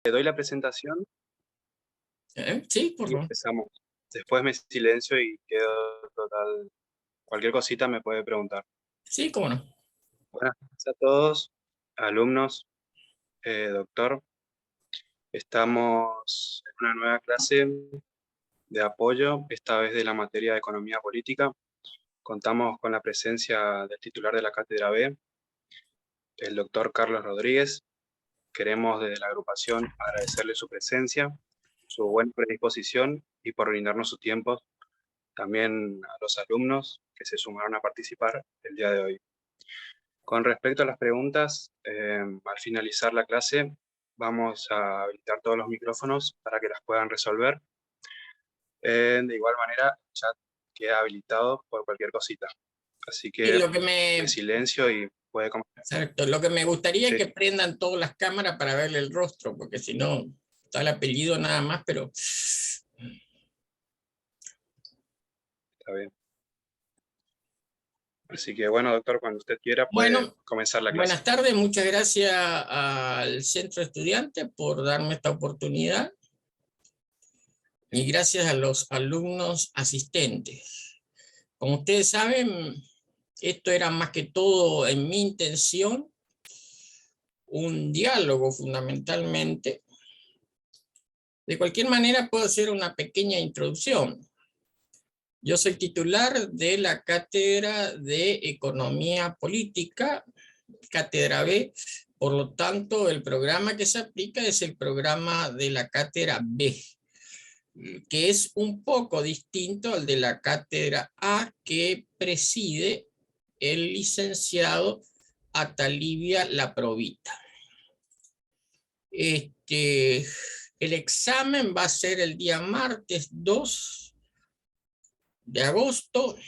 Te doy la presentación Sí, por y favor. empezamos. Después me silencio y quedo total. Cualquier cosita me puede preguntar. Sí, cómo no. Buenas tardes a todos, alumnos, doctor. Estamos en una nueva clase de apoyo, esta vez de la materia de Economía Política. Contamos con la presencia del titular de la Cátedra B, el doctor Carlos Rodríguez. Queremos desde la agrupación agradecerle su presencia, su buena predisposición y por brindarnos su tiempo. También a los alumnos que se sumaron a participar el día de hoy. Con respecto a las preguntas, al finalizar la clase vamos a habilitar todos los micrófonos para que las puedan resolver. De igual manera, el chat queda habilitado por cualquier cosita. Así Y que me silencio y puede comentar. exacto, lo que me gustaría es Sí, que prendan todas las cámaras para verle el rostro, porque si no, está el apellido nada más, pero está bien. Así que bueno, doctor, cuando usted quiera puede bueno, comenzar la clase. buenas tardes, muchas gracias al Centro Estudiante por darme esta oportunidad y gracias a los alumnos asistentes. Como ustedes saben, esto era más que todo en mi intención, un diálogo fundamentalmente. De cualquier manera, puedo hacer una pequeña introducción. Yo soy titular de la Cátedra de Economía Política, Cátedra B. Por lo tanto, el programa que se aplica es el programa de la Cátedra B, que es un poco distinto al de la Cátedra A que preside el licenciado Atalibia Laprovita. El examen va a ser el día martes 2 de agosto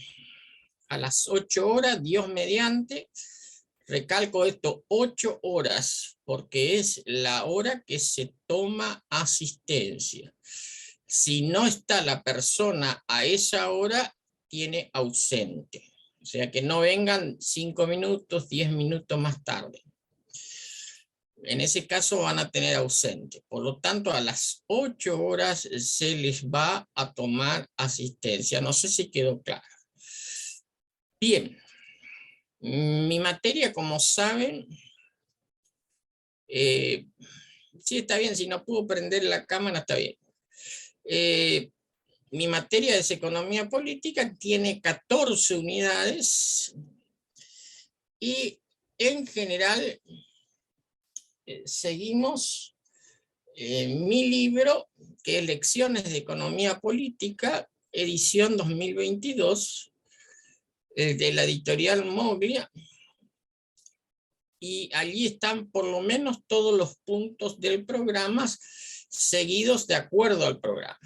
a las 8 horas, Dios mediante. Recalco esto, 8 horas, porque es la hora que se toma asistencia. Si no está la persona a esa hora, tiene ausente. O sea, que no vengan 5 minutos, 10 minutos más tarde. En ese caso van a tener ausente. Por lo tanto, a las 8 horas se les va a tomar asistencia. No sé si quedó claro. Bien, mi materia, como saben, sí está bien, si no puedo prender la cámara, está bien. Mi materia es economía política, tiene 14 unidades y en general seguimos mi libro, que es Lecciones de Economía Política, edición 2022, de la editorial Moglia, y allí están por lo menos todos los puntos del programa seguidos de acuerdo al programa.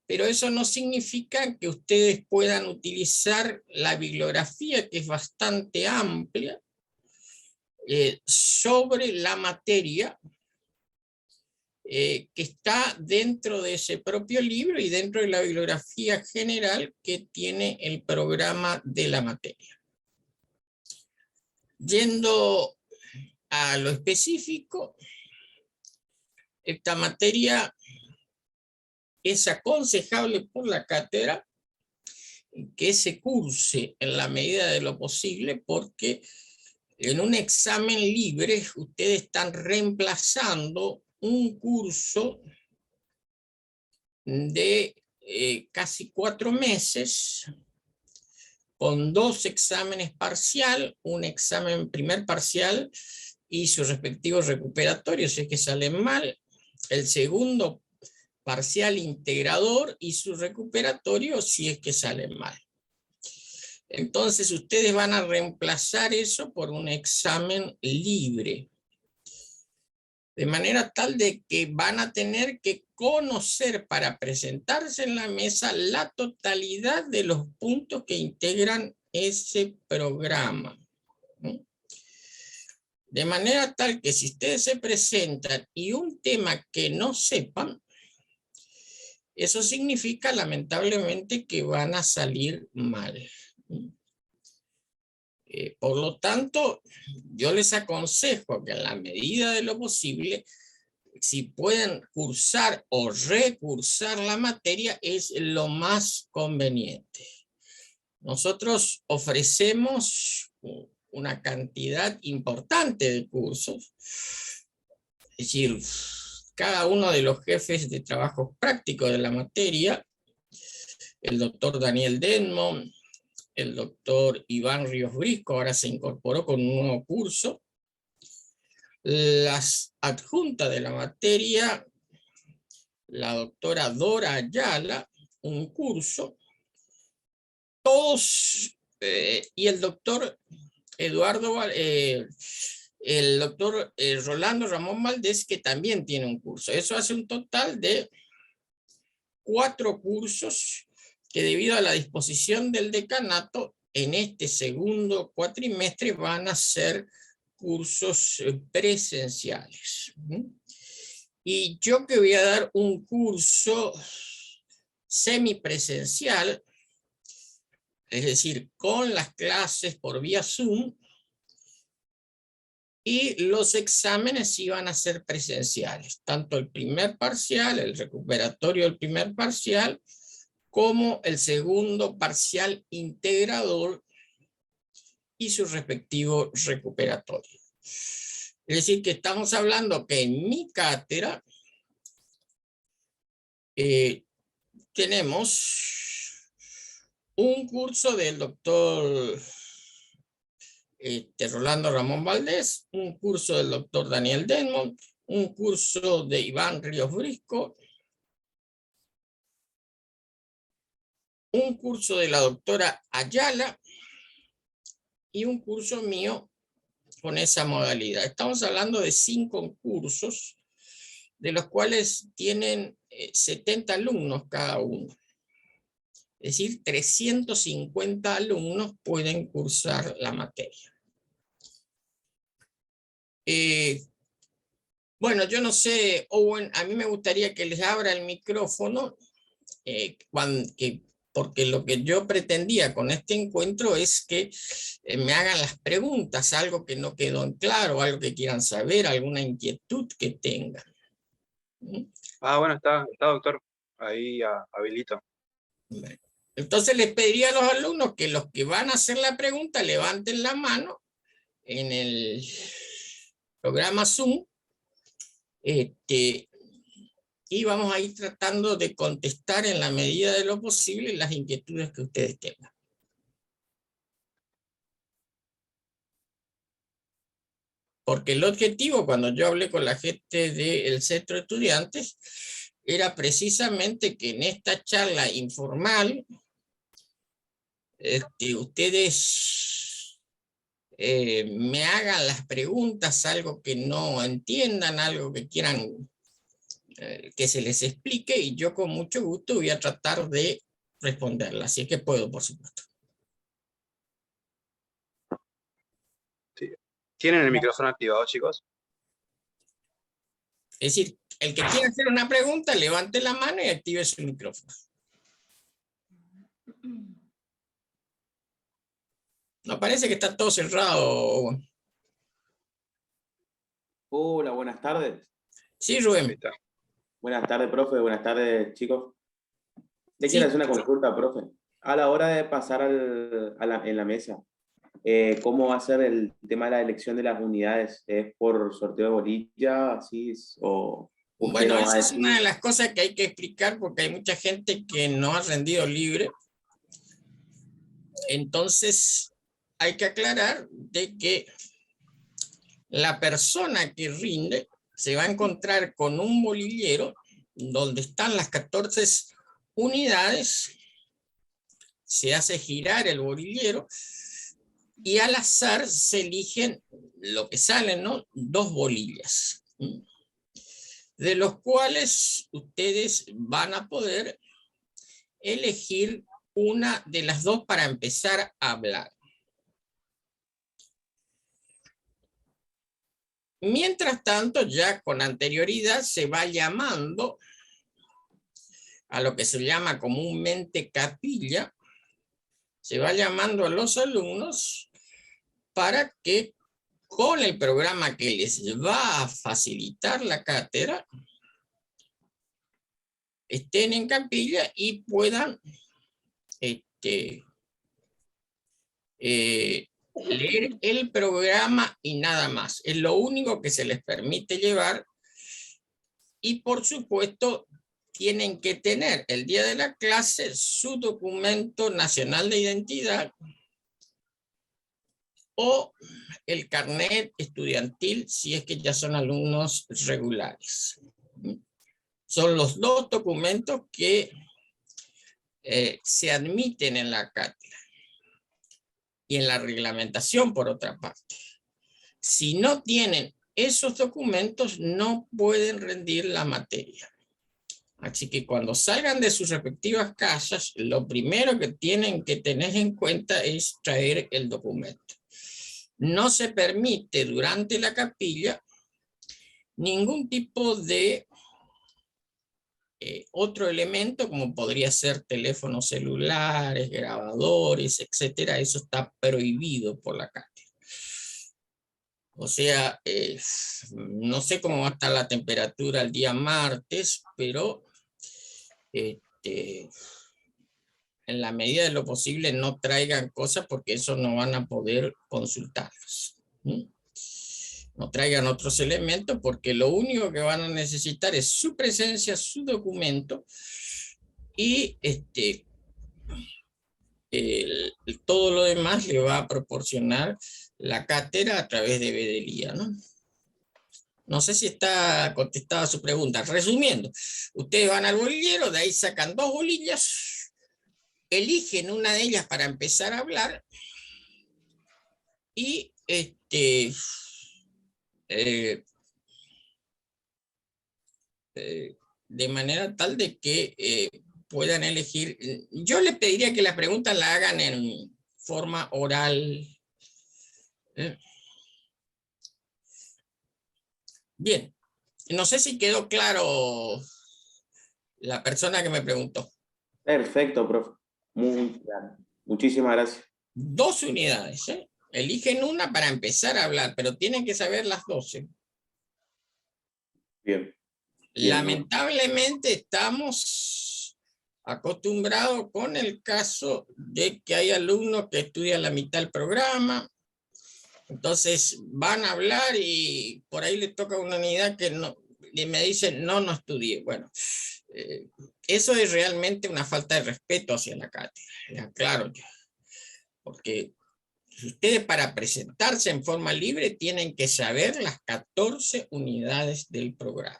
Pero eso no significa que ustedes puedan utilizar la bibliografía, que es bastante amplia, sobre la materia que está dentro de ese propio libro y dentro de la bibliografía general que tiene el programa de la materia. Yendo a lo específico, esta materia es aconsejable por la cátedra que se curse en la medida de lo posible, porque en un examen libre ustedes están reemplazando un curso de casi 4 meses con 2 exámenes parcial, un examen primer parcial y su respectivo recuperatorio, si es que salen mal, el segundo parcial integrador y su recuperatorio si es que salen mal. Entonces ustedes van a reemplazar eso por un examen libre, de manera tal de que van a tener que conocer para presentarse en la mesa la totalidad de los puntos que integran ese programa. De manera tal que si ustedes se presentan y un tema que no sepan, eso significa lamentablemente que van a salir mal. Por lo tanto, yo les aconsejo que en la medida de lo posible si pueden cursar o recursar la materia, es lo más conveniente. Nosotros ofrecemos una cantidad importante de cursos, es decir, cada uno de los jefes de trabajo práctico de la materia, el doctor Daniel Denmo, el doctor Iván Ríos Brisco, ahora se incorporó con un nuevo curso, las adjuntas de la materia, la doctora Dora Ayala, un curso, todos, y el doctor el doctor Rolando Ramón Valdés, que también tiene un curso. Eso hace un total de 4 cursos que, debido a la disposición del decanato, en este segundo cuatrimestre van a ser cursos presenciales. Y yo que voy a dar un curso semipresencial, es decir, con las clases por vía Zoom, y los exámenes iban a ser presenciales, tanto el primer parcial, el recuperatorio del primer parcial, como el segundo parcial integrador y su respectivo recuperatorio. Es decir, que estamos hablando que en mi cátedra tenemos un curso del doctor Rolando Ramón Valdés, un curso del doctor Daniel Denmo, un curso de Iván Ríos Brisco, un curso de la doctora Ayala y un curso mío con esa modalidad. Estamos hablando de 5 cursos, de los cuales tienen 70 alumnos cada uno. Es decir, 350 alumnos pueden cursar la materia. Bueno, yo no sé, Owen, a mí me gustaría que les abra el micrófono, porque lo que yo pretendía con este encuentro es que me hagan las preguntas, algo que no quedó en claro, algo que quieran saber, alguna inquietud que tengan. Bueno, está doctor, ahí habilito. Bueno, entonces les pediría a los alumnos que los que van a hacer la pregunta levanten la mano en el programa Zoom, y vamos a ir tratando de contestar en la medida de lo posible las inquietudes que ustedes tengan. Porque el objetivo, cuando yo hablé con la gente del centro de estudiantes, era precisamente que en esta charla informal ustedes me hagan las preguntas, algo que no entiendan, algo que quieran que se les explique, y yo con mucho gusto voy a tratar de responderla, así que puedo, por supuesto. Sí. ¿Tienen el micrófono activado, chicos? Es decir, el que quiera hacer una pregunta, levante la mano y active su micrófono. No, parece que está todo cerrado. Hola, buenas tardes. Sí, Rubén. Buenas tardes, profe. Buenas tardes, chicos. Le Sí, quiero hacer una consulta, profe. A la hora de pasar en la mesa, ¿cómo va a ser el tema de la elección de las unidades? ¿Es por sorteo de bolilla, así, o usted bueno, no va esa a es decir? una de las cosas que hay que explicar, porque hay mucha gente que no ha rendido libre. Entonces, hay que aclarar de que la persona que rinde se va a encontrar con un bolillero donde están las 14 unidades, se hace girar el bolillero y al azar se eligen lo que salen, ¿no? 2 bolillas, de los cuales ustedes van a poder elegir una de las 2 para empezar a hablar. Mientras tanto, ya con anterioridad se va llamando a lo que se llama comúnmente capilla, se va llamando a los alumnos para que con el programa que les va a facilitar la cátedra, estén en capilla y puedan leer el programa y nada más. Es lo único que se les permite llevar, y por supuesto tienen que tener el día de la clase su documento nacional de identidad o el carnet estudiantil si es que ya son alumnos regulares. Son los dos documentos que se admiten en la cátedra y en la reglamentación, por otra parte. Si no tienen esos documentos, no pueden rendir la materia. Así que cuando salgan de sus respectivas casas, lo primero que tienen que tener en cuenta es traer el documento. No se permite durante la capilla ningún tipo de otro elemento, como podría ser teléfonos celulares, grabadores, etcétera. Eso está prohibido por la cátedra. O sea, no sé cómo va a estar la temperatura el día martes, pero en la medida de lo posible no traigan cosas, porque eso no van a poder consultarlos. No traigan otros elementos, porque lo único que van a necesitar es su presencia, su documento, y todo lo demás le va a proporcionar la cátedra a través de Bedelía, ¿no? No sé si está contestada su pregunta. Resumiendo, ustedes van al bolillero, de ahí sacan 2 bolillas, eligen una de ellas para empezar a hablar, y de manera tal de que puedan elegir. Yo les pediría que las preguntas la hagan en forma oral. Bien, no sé si quedó claro la persona que me preguntó. Perfecto, profe. Muy claro. Muchísimas gracias. 2 unidades, ¿eh? Eligen una para empezar a hablar, pero tienen que saber las 12. Bien. Lamentablemente estamos acostumbrados con el caso de que hay alumnos que estudian la mitad del programa, entonces van a hablar y por ahí les toca una unidad que no, y me dicen, no estudié. Bueno, eso es realmente una falta de respeto hacia la cátedra, claro, porque ustedes para presentarse en forma libre tienen que saber las 14 unidades del programa.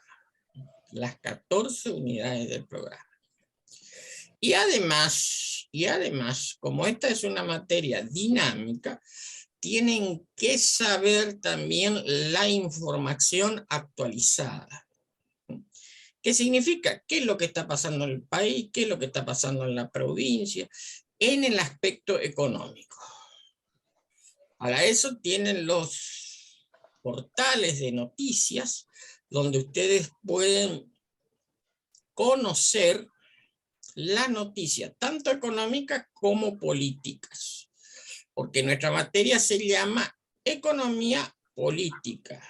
Las 14 unidades del programa. Y además, como esta es una materia dinámica, tienen que saber también la información actualizada. ¿Qué significa? ¿Qué es lo que está pasando en el país? ¿Qué es lo que está pasando en la provincia? En el aspecto económico. Para eso tienen los portales de noticias donde ustedes pueden conocer las noticias, tanto económicas como políticas, porque nuestra materia se llama economía política.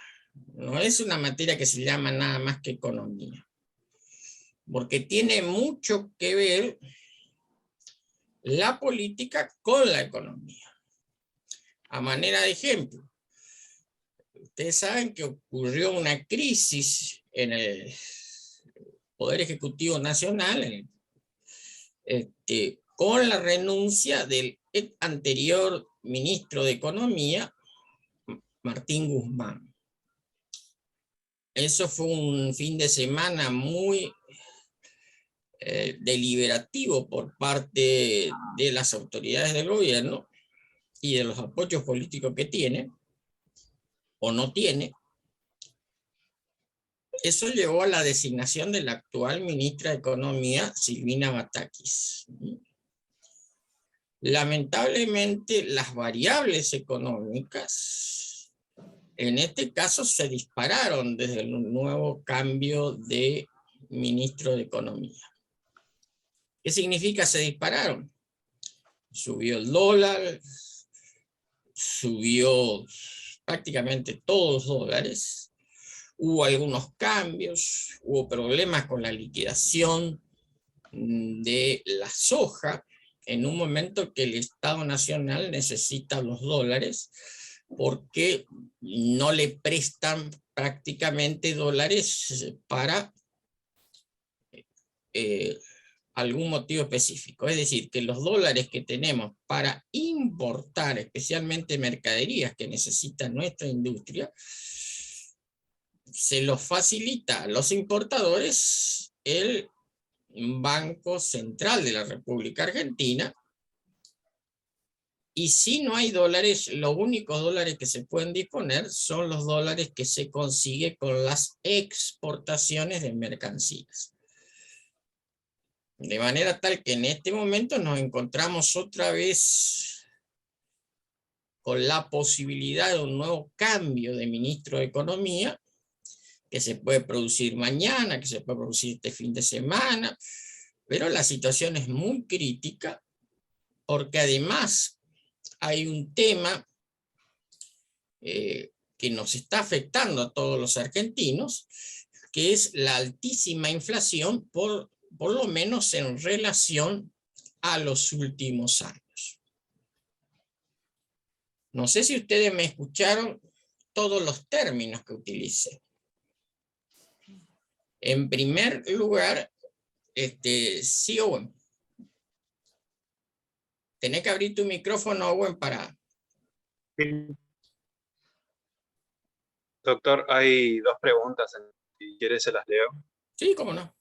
No es una materia que se llama nada más que economía, porque tiene mucho que ver la política con la economía. A manera de ejemplo, ustedes saben que ocurrió una crisis en el Poder Ejecutivo Nacional, con la renuncia del anterior ministro de Economía, Martín Guzmán. Eso fue un fin de semana muy deliberativo por parte de las autoridades del gobierno y de los apoyos políticos que tiene o no tiene. Eso llevó a la designación de la actual ministra de Economía, Silvina Batakis. Lamentablemente, las variables económicas, en este caso, se dispararon desde el nuevo cambio de ministro de Economía. ¿Qué significa se dispararon? Subió el dólar, subió prácticamente todos dólares. Hubo algunos cambios, hubo problemas con la liquidación de la soja, en un momento que el Estado Nacional necesita los dólares porque no le prestan prácticamente dólares para algún motivo específico. Es decir, que los dólares que tenemos para importar, especialmente mercaderías que necesita nuestra industria, se los facilita a los importadores el Banco Central de la República Argentina. Y si no hay dólares, los únicos dólares que se pueden disponer son los dólares que se consigue con las exportaciones de mercancías. De manera tal que en este momento nos encontramos otra vez con la posibilidad de un nuevo cambio de ministro de Economía, que se puede producir mañana, que se puede producir este fin de semana, pero la situación es muy crítica porque además hay un tema que nos está afectando a todos los argentinos, que es la altísima inflación, por lo menos en relación a los últimos años. No sé si ustedes me escucharon todos los términos que utilicé. En primer lugar, sí, Owen. Tenés que abrir tu micrófono, Owen, para... Doctor, hay dos preguntas, si quieres se las leo. Sí, cómo no.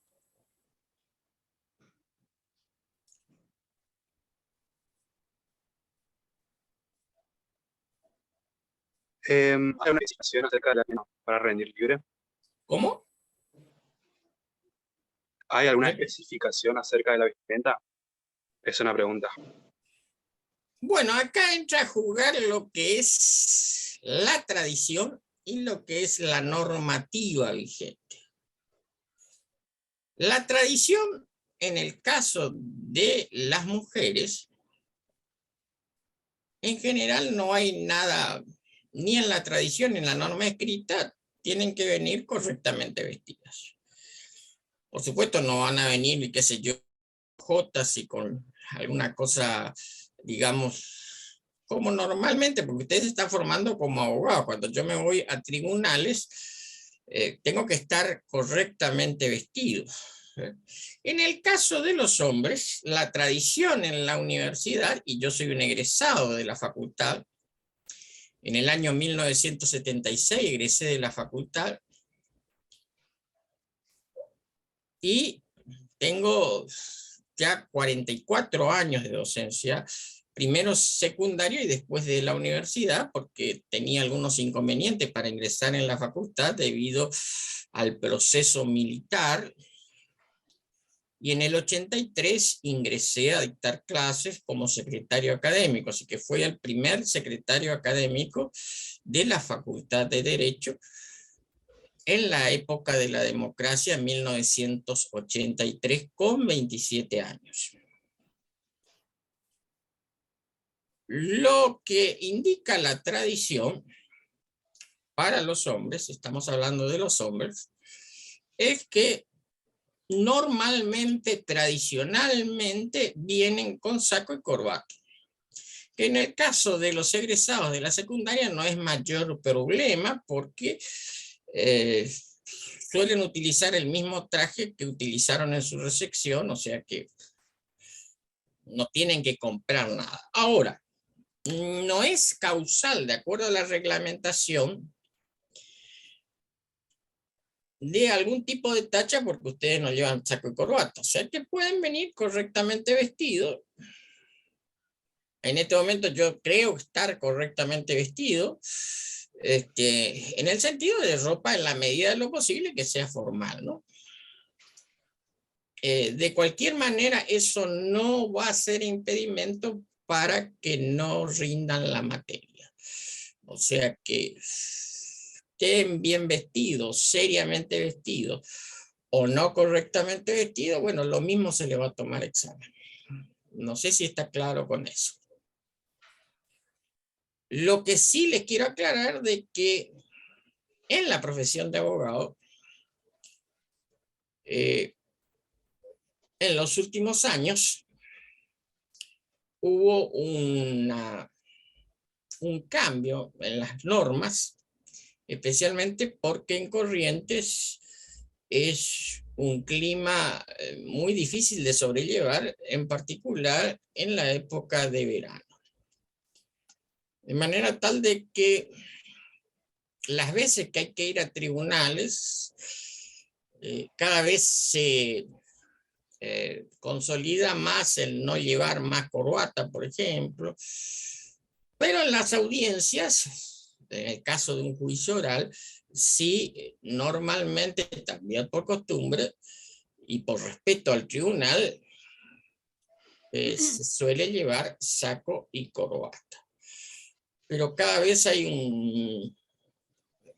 ¿Hay una especificación acerca de la para rendir libre? ¿Cómo? ¿Hay alguna especificación acerca de la vestimenta? Es una pregunta. Bueno, acá entra a jugar lo que es la tradición y lo que es la normativa vigente. La tradición, en el caso de las mujeres, en general no hay nada, ni en la tradición ni en la norma escrita, tienen que venir correctamente vestidas. Por supuesto, no van a venir, qué sé yo, jotas y con alguna cosa, digamos, como normalmente, porque ustedes se están formando como abogados. Cuando yo me voy a tribunales, tengo que estar correctamente vestido. En el caso de los hombres, la tradición en la universidad, y yo soy un egresado de la facultad, en el año 1976 egresé de la facultad, y tengo ya 44 años de docencia, primero secundario y después de la universidad, porque tenía algunos inconvenientes para ingresar en la facultad debido al proceso militar. Y en el 83 ingresé a dictar clases como secretario académico, así que fui el primer secretario académico de la Facultad de Derecho en la época de la democracia, en 1983, con 27 años. Lo que indica la tradición para los hombres, estamos hablando de los hombres, es que normalmente, tradicionalmente, vienen con saco y corbata. Que en el caso de los egresados de la secundaria no es mayor problema porque suelen utilizar el mismo traje que utilizaron en su recepción, o sea que no tienen que comprar nada. Ahora, no es causal, de acuerdo a la reglamentación, de algún tipo de tacha porque ustedes no llevan saco y corbata. O sea que pueden venir correctamente vestidos. En este momento yo creo estar correctamente vestido, en el sentido de ropa en la medida de lo posible que sea formal, ¿no? De cualquier manera, eso no va a ser impedimento para que no rindan la materia. O sea que estén bien vestidos, seriamente vestidos, o no correctamente vestidos, bueno, lo mismo se le va a tomar examen. No sé si está claro con eso. Lo que sí les quiero aclarar de que en la profesión de abogado, en los últimos años hubo un cambio en las normas, especialmente porque en Corrientes es un clima muy difícil de sobrellevar, en particular en la época de verano. De manera tal de que las veces que hay que ir a tribunales, cada vez se consolida más el no llevar más corbata, por ejemplo. Pero en las audiencias, en el caso de un juicio oral, sí, normalmente también por costumbre y por respeto al tribunal, se suele llevar saco y corbata. Pero cada vez hay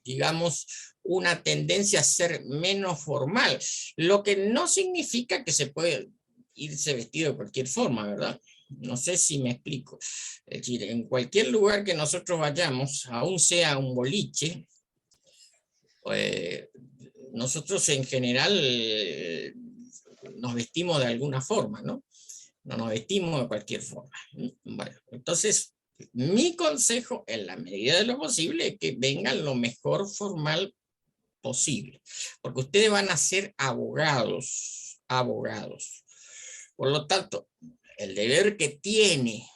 digamos, una tendencia a ser menos formal, lo que no significa que se puede irse vestido de cualquier forma, ¿verdad? No sé si me explico. Es decir, en cualquier lugar que nosotros vayamos, aún sea un boliche, nosotros en general nos vestimos de alguna forma, ¿no? No nos vestimos de cualquier forma. Bueno, entonces, mi consejo, en la medida de lo posible, es que vengan lo mejor formal posible, porque ustedes van a ser abogados. Por lo tanto, el deber que tiene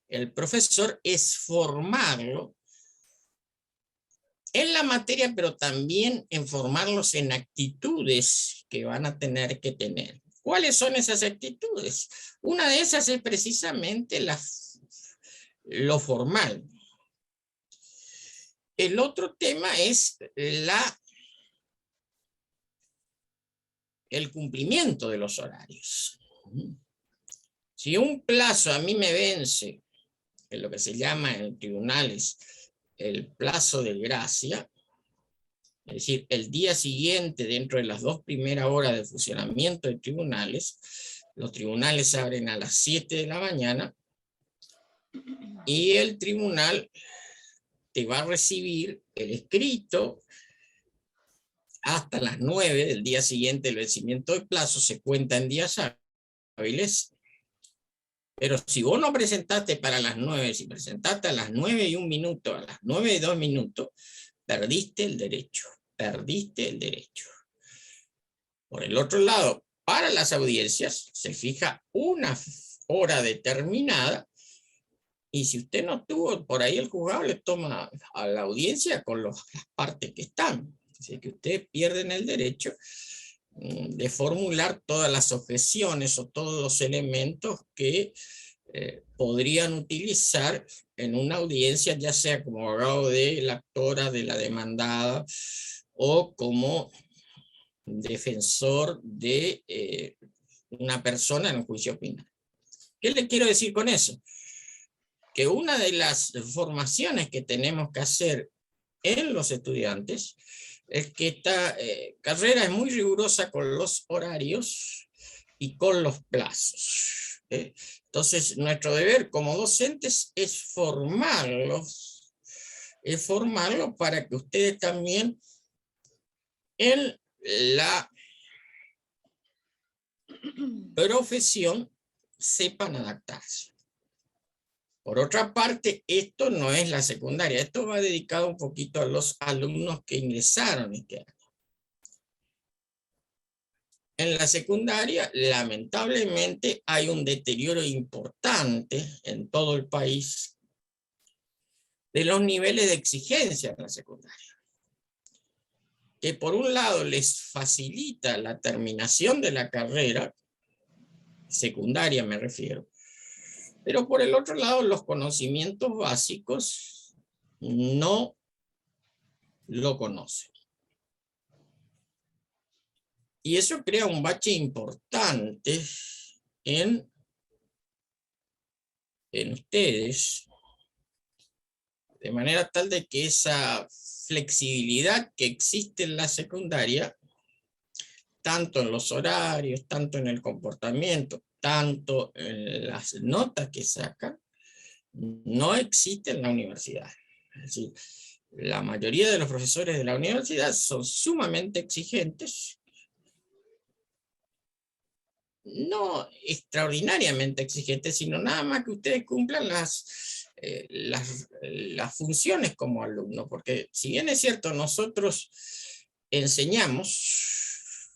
el profesor es formarlo en la materia, pero también en formarlos en actitudes que van a tener que tener. ¿Cuáles son esas actitudes? Una de esas es precisamente lo formal. El otro tema es el cumplimiento de los horarios. Si un plazo a mí me vence, en lo que se llama en tribunales el plazo de gracia, es decir, el día siguiente, dentro de las 2 primeras horas de funcionamiento de tribunales, los tribunales se abren a las 7 de la mañana y el tribunal te va a recibir el escrito hasta las 9 del día siguiente del vencimiento de plazo, se cuenta en días hábiles. Pero si vos no presentaste para las 9, si presentaste a las 9:01, a las 9:02, perdiste el derecho. Por el otro lado, para las audiencias se fija una hora determinada y si usted no estuvo por ahí, el juzgado le toma a la audiencia con las partes que están. Así que ustedes pierden el derecho de formular todas las objeciones o todos los elementos que podrían utilizar en una audiencia, ya sea como abogado de la actora, de la demandada, o como defensor de una persona en un juicio penal. ¿Qué le quiero decir con eso? Que una de las formaciones que tenemos que hacer en los estudiantes es que esta carrera es muy rigurosa con los horarios y con los plazos. Entonces, nuestro deber como docentes es formarlos para que ustedes también en la profesión sepan adaptarse. Por otra parte, esto no es la secundaria, esto va dedicado un poquito a los alumnos que ingresaron este año. En la secundaria, lamentablemente, hay un deterioro importante en todo el país de los niveles de exigencia en la secundaria, que por un lado les facilita la terminación de la carrera, secundaria me refiero, pero por el otro lado los conocimientos básicos no lo conocen. Y eso crea un bache importante en ustedes, de manera tal de que esa flexibilidad que existe en la secundaria, tanto en los horarios, tanto en el comportamiento, tanto en las notas que sacan, no existe en la universidad. Es decir, la mayoría de los profesores de la universidad son sumamente exigentes, no extraordinariamente exigentes, sino nada más que ustedes cumplan las funciones como alumnos, porque si bien es cierto, nosotros enseñamos,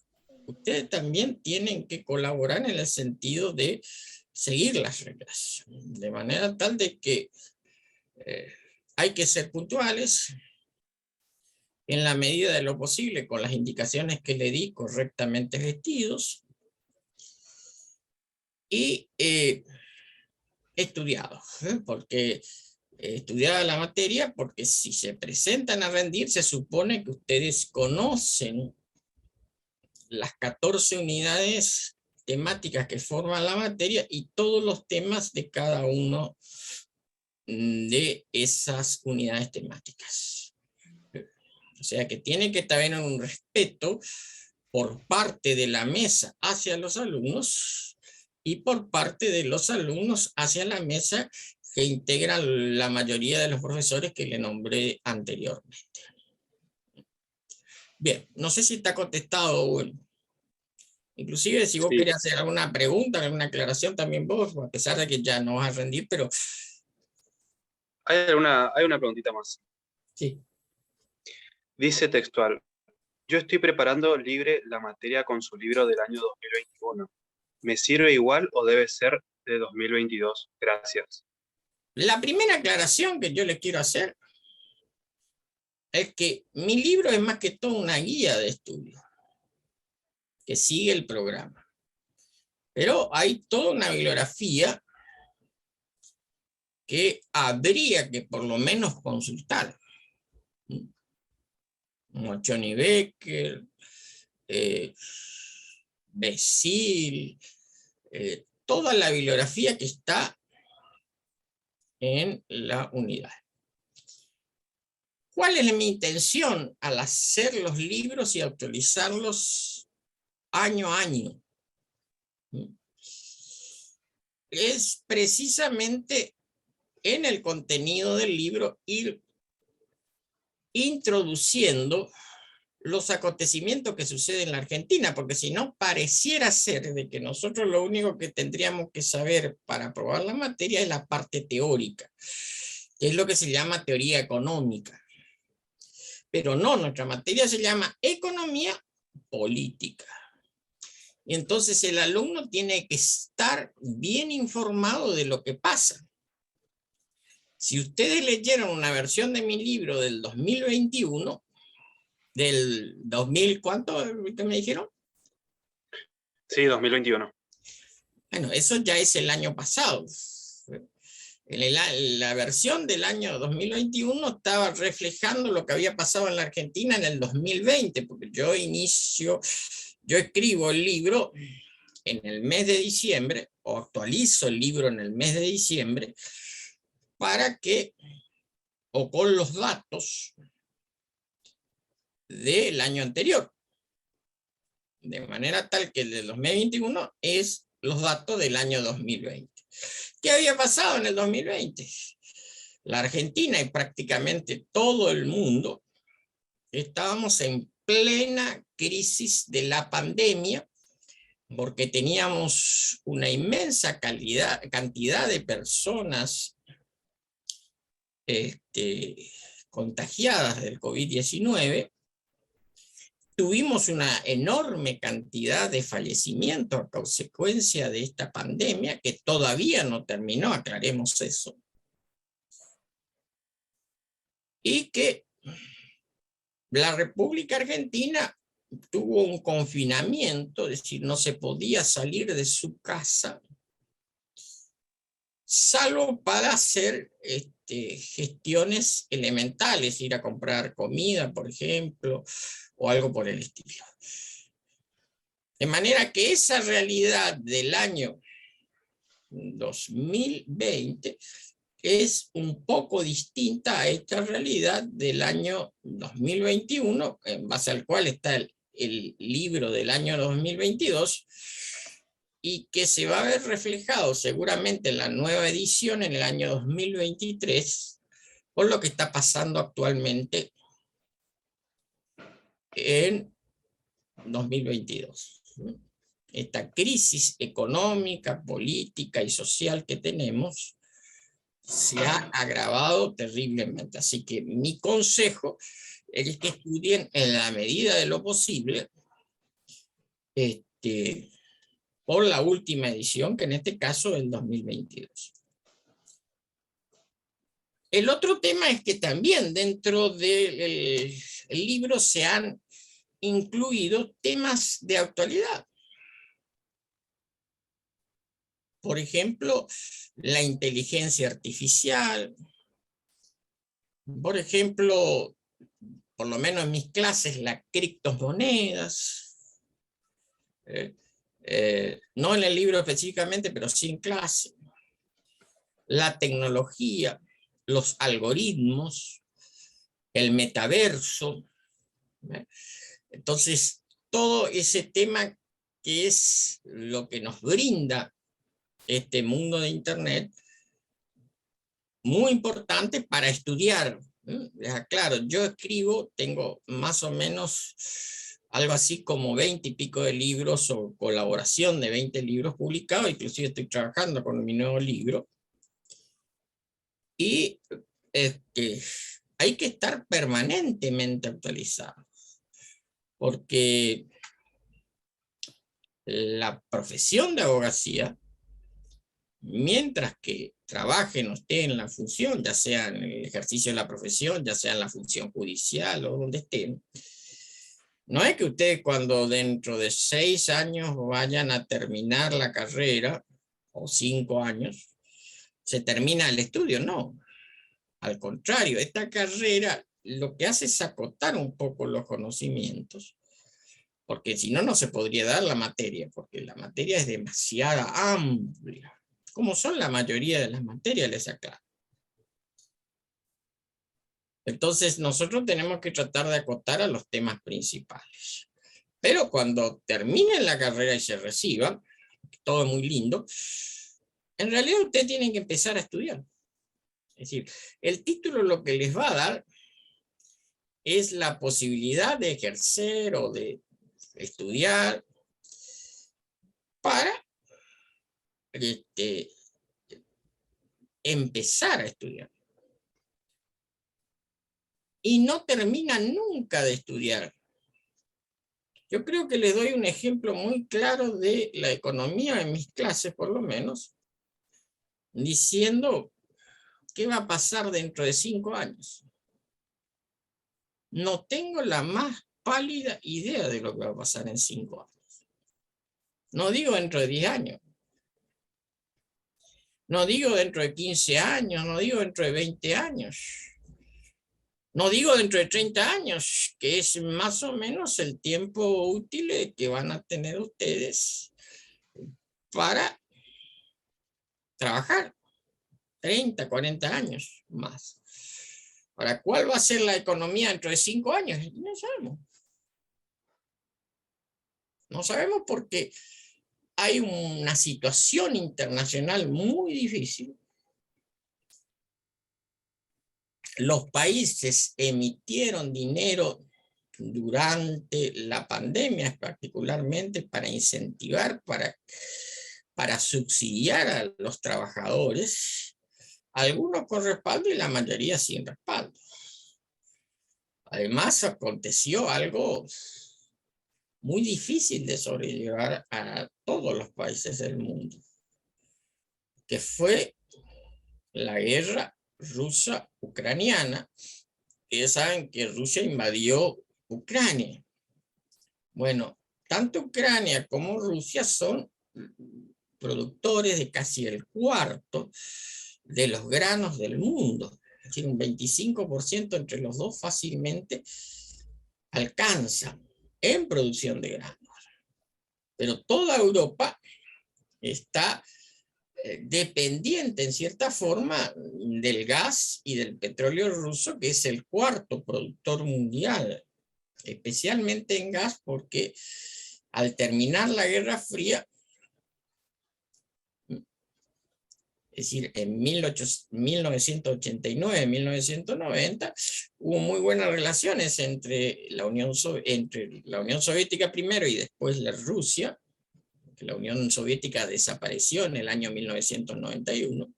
ustedes también tienen que colaborar en el sentido de seguir las reglas, de manera tal de que hay que ser puntuales en la medida de lo posible, con las indicaciones que le di, correctamente vestidos, y estudiados, porque estudiada la materia, porque si se presentan a rendir, se supone que ustedes conocen las 14 unidades temáticas que forman la materia y todos los temas de cada uno de esas unidades temáticas. O sea que tiene que haber un respeto por parte de la mesa hacia los alumnos y por parte de los alumnos hacia la mesa que integran la mayoría de los profesores que le nombré anteriormente. Bien, no sé si está contestado, bueno. Inclusive si vos querés hacer alguna pregunta, alguna aclaración también vos, a pesar de que ya no vas a rendir, pero... Hay una preguntita más. Sí. Dice textual, yo estoy preparando libre la materia con su libro del año 2021. ¿Me sirve igual o debe ser de 2022? Gracias. La primera aclaración que yo les quiero hacer es que mi libro es más que todo una guía de estudio que sigue el programa. Pero hay toda una bibliografía que habría que por lo menos consultar. Mochoni Becker, Becil, toda la bibliografía que está en la unidad. ¿Cuál es mi intención al hacer los libros y actualizarlos año a año? Es precisamente en el contenido del libro ir introduciendo los acontecimientos que suceden en la Argentina, porque si no pareciera ser de que nosotros lo único que tendríamos que saber para aprobar la materia es la parte teórica, que es lo que se llama teoría económica. Pero no, nuestra materia se llama economía política. Y entonces el alumno tiene que estar bien informado de lo que pasa. Si ustedes leyeron una versión de mi libro del 2021, del 2000, ¿cuánto me dijeron? Sí, 2021. Bueno, eso ya es el año pasado. La versión del año 2021 estaba reflejando lo que había pasado en la Argentina en el 2020, porque yo escribo el libro en el mes de diciembre, o actualizo el libro en el mes de diciembre, para que, o con los datos del año anterior, de manera tal que el del 2021 es los datos del año 2020. ¿Qué había pasado en el 2020? La Argentina y prácticamente todo el mundo estábamos en plena crisis de la pandemia, porque teníamos una inmensa cantidad de personas contagiadas del COVID-19. Tuvimos una enorme cantidad de fallecimientos a consecuencia de esta pandemia que todavía no terminó, aclaremos eso. Y que la República Argentina tuvo un confinamiento, es decir, no se podía salir de su casa, salvo para hacer gestiones elementales, ir a comprar comida, por ejemplo, o algo por el estilo. De manera que esa realidad del año 2020 es un poco distinta a esta realidad del año 2021, en base al cual está el libro del año 2022, y que se va a ver reflejado seguramente en la nueva edición en el año 2023 por lo que está pasando actualmente en 2022. Esta crisis económica, política y social que tenemos se ha agravado terriblemente. Así que mi consejo es que estudien en la medida de lo posible por la última edición, que en este caso es el 2022. El otro tema es que también dentro del libro se han incluido temas de actualidad. Por ejemplo, la inteligencia artificial. Por ejemplo, por lo menos en mis clases, las criptomonedas. No en el libro específicamente, pero sí en clase. La tecnología, los algoritmos, el metaverso. Entonces, todo ese tema que es lo que nos brinda este mundo de Internet, muy importante para estudiar. Claro, yo escribo, tengo más o menos algo así como 20 y pico de libros o colaboración de 20 libros publicados, inclusive estoy trabajando con mi nuevo libro. Y hay que estar permanentemente actualizado, porque la profesión de abogacía, mientras que trabajen usted en la función, ya sea en el ejercicio de la profesión, ya sea en la función judicial o donde estén, no es que ustedes cuando dentro de 6 años vayan a terminar la carrera, o 5 años, se termina el estudio, no. Al contrario, esta carrera lo que hace es acotar un poco los conocimientos, porque si no, no se podría dar la materia, porque la materia es demasiado amplia, como son la mayoría de las materias, les aclaro. Entonces, nosotros tenemos que tratar de acotar a los temas principales. Pero cuando terminen la carrera y se reciban, todo es muy lindo, en realidad ustedes tienen que empezar a estudiar. Es decir, el título lo que les va a dar es la posibilidad de ejercer o de estudiar para empezar a estudiar. Y no terminan nunca de estudiar. Yo creo que les doy un ejemplo muy claro de la economía en mis clases, por lo menos, diciendo qué va a pasar dentro de 5 años. No tengo la más pálida idea de lo que va a pasar en 5 años. No digo dentro de 10 años. No digo dentro de 15 años, no digo dentro de 20 años. No digo dentro de 30 años, que es más o menos el tiempo útil que van a tener ustedes para trabajar. 30, 40 años más. Ahora, ¿cuál va a ser la economía dentro de 5 años? No sabemos. No sabemos porque hay una situación internacional muy difícil. Los países emitieron dinero durante la pandemia, particularmente para incentivar, para subsidiar a los trabajadores, algunos con respaldo y la mayoría sin respaldo. Además, aconteció algo muy difícil de sobrellevar a todos los países del mundo, que fue la guerra rusa-ucraniana. Ustedes saben que Rusia invadió Ucrania. Bueno, tanto Ucrania como Rusia son productores de casi el cuarto de los granos del mundo. Es decir, un 25% entre los dos fácilmente alcanzan en producción de granos. Pero toda Europa está dependiente en cierta forma del gas y del petróleo ruso, que es el cuarto productor mundial, especialmente en gas, porque al terminar la Guerra Fría, Es decir, en 1989, 1990, hubo muy buenas relaciones entre la Unión Soviética primero y después la Rusia, que la Unión Soviética desapareció en el año 1991.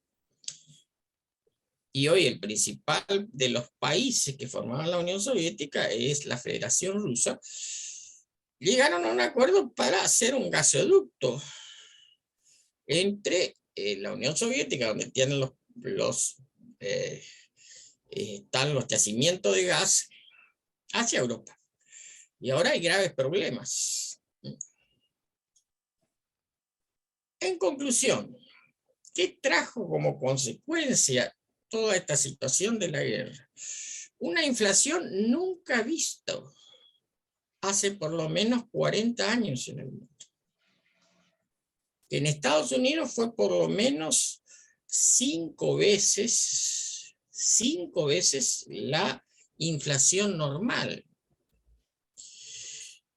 Y hoy el principal de los países que formaban la Unión Soviética es la Federación Rusa. Llegaron a un acuerdo para hacer un gasoducto entre la Unión Soviética, donde tienen están los yacimientos de gas, hacia Europa. Y ahora hay graves problemas. En conclusión, ¿qué trajo como consecuencia toda esta situación de la guerra? Una inflación nunca vista hace por lo menos 40 años en el mundo. En Estados Unidos fue por lo menos 5 veces la inflación normal.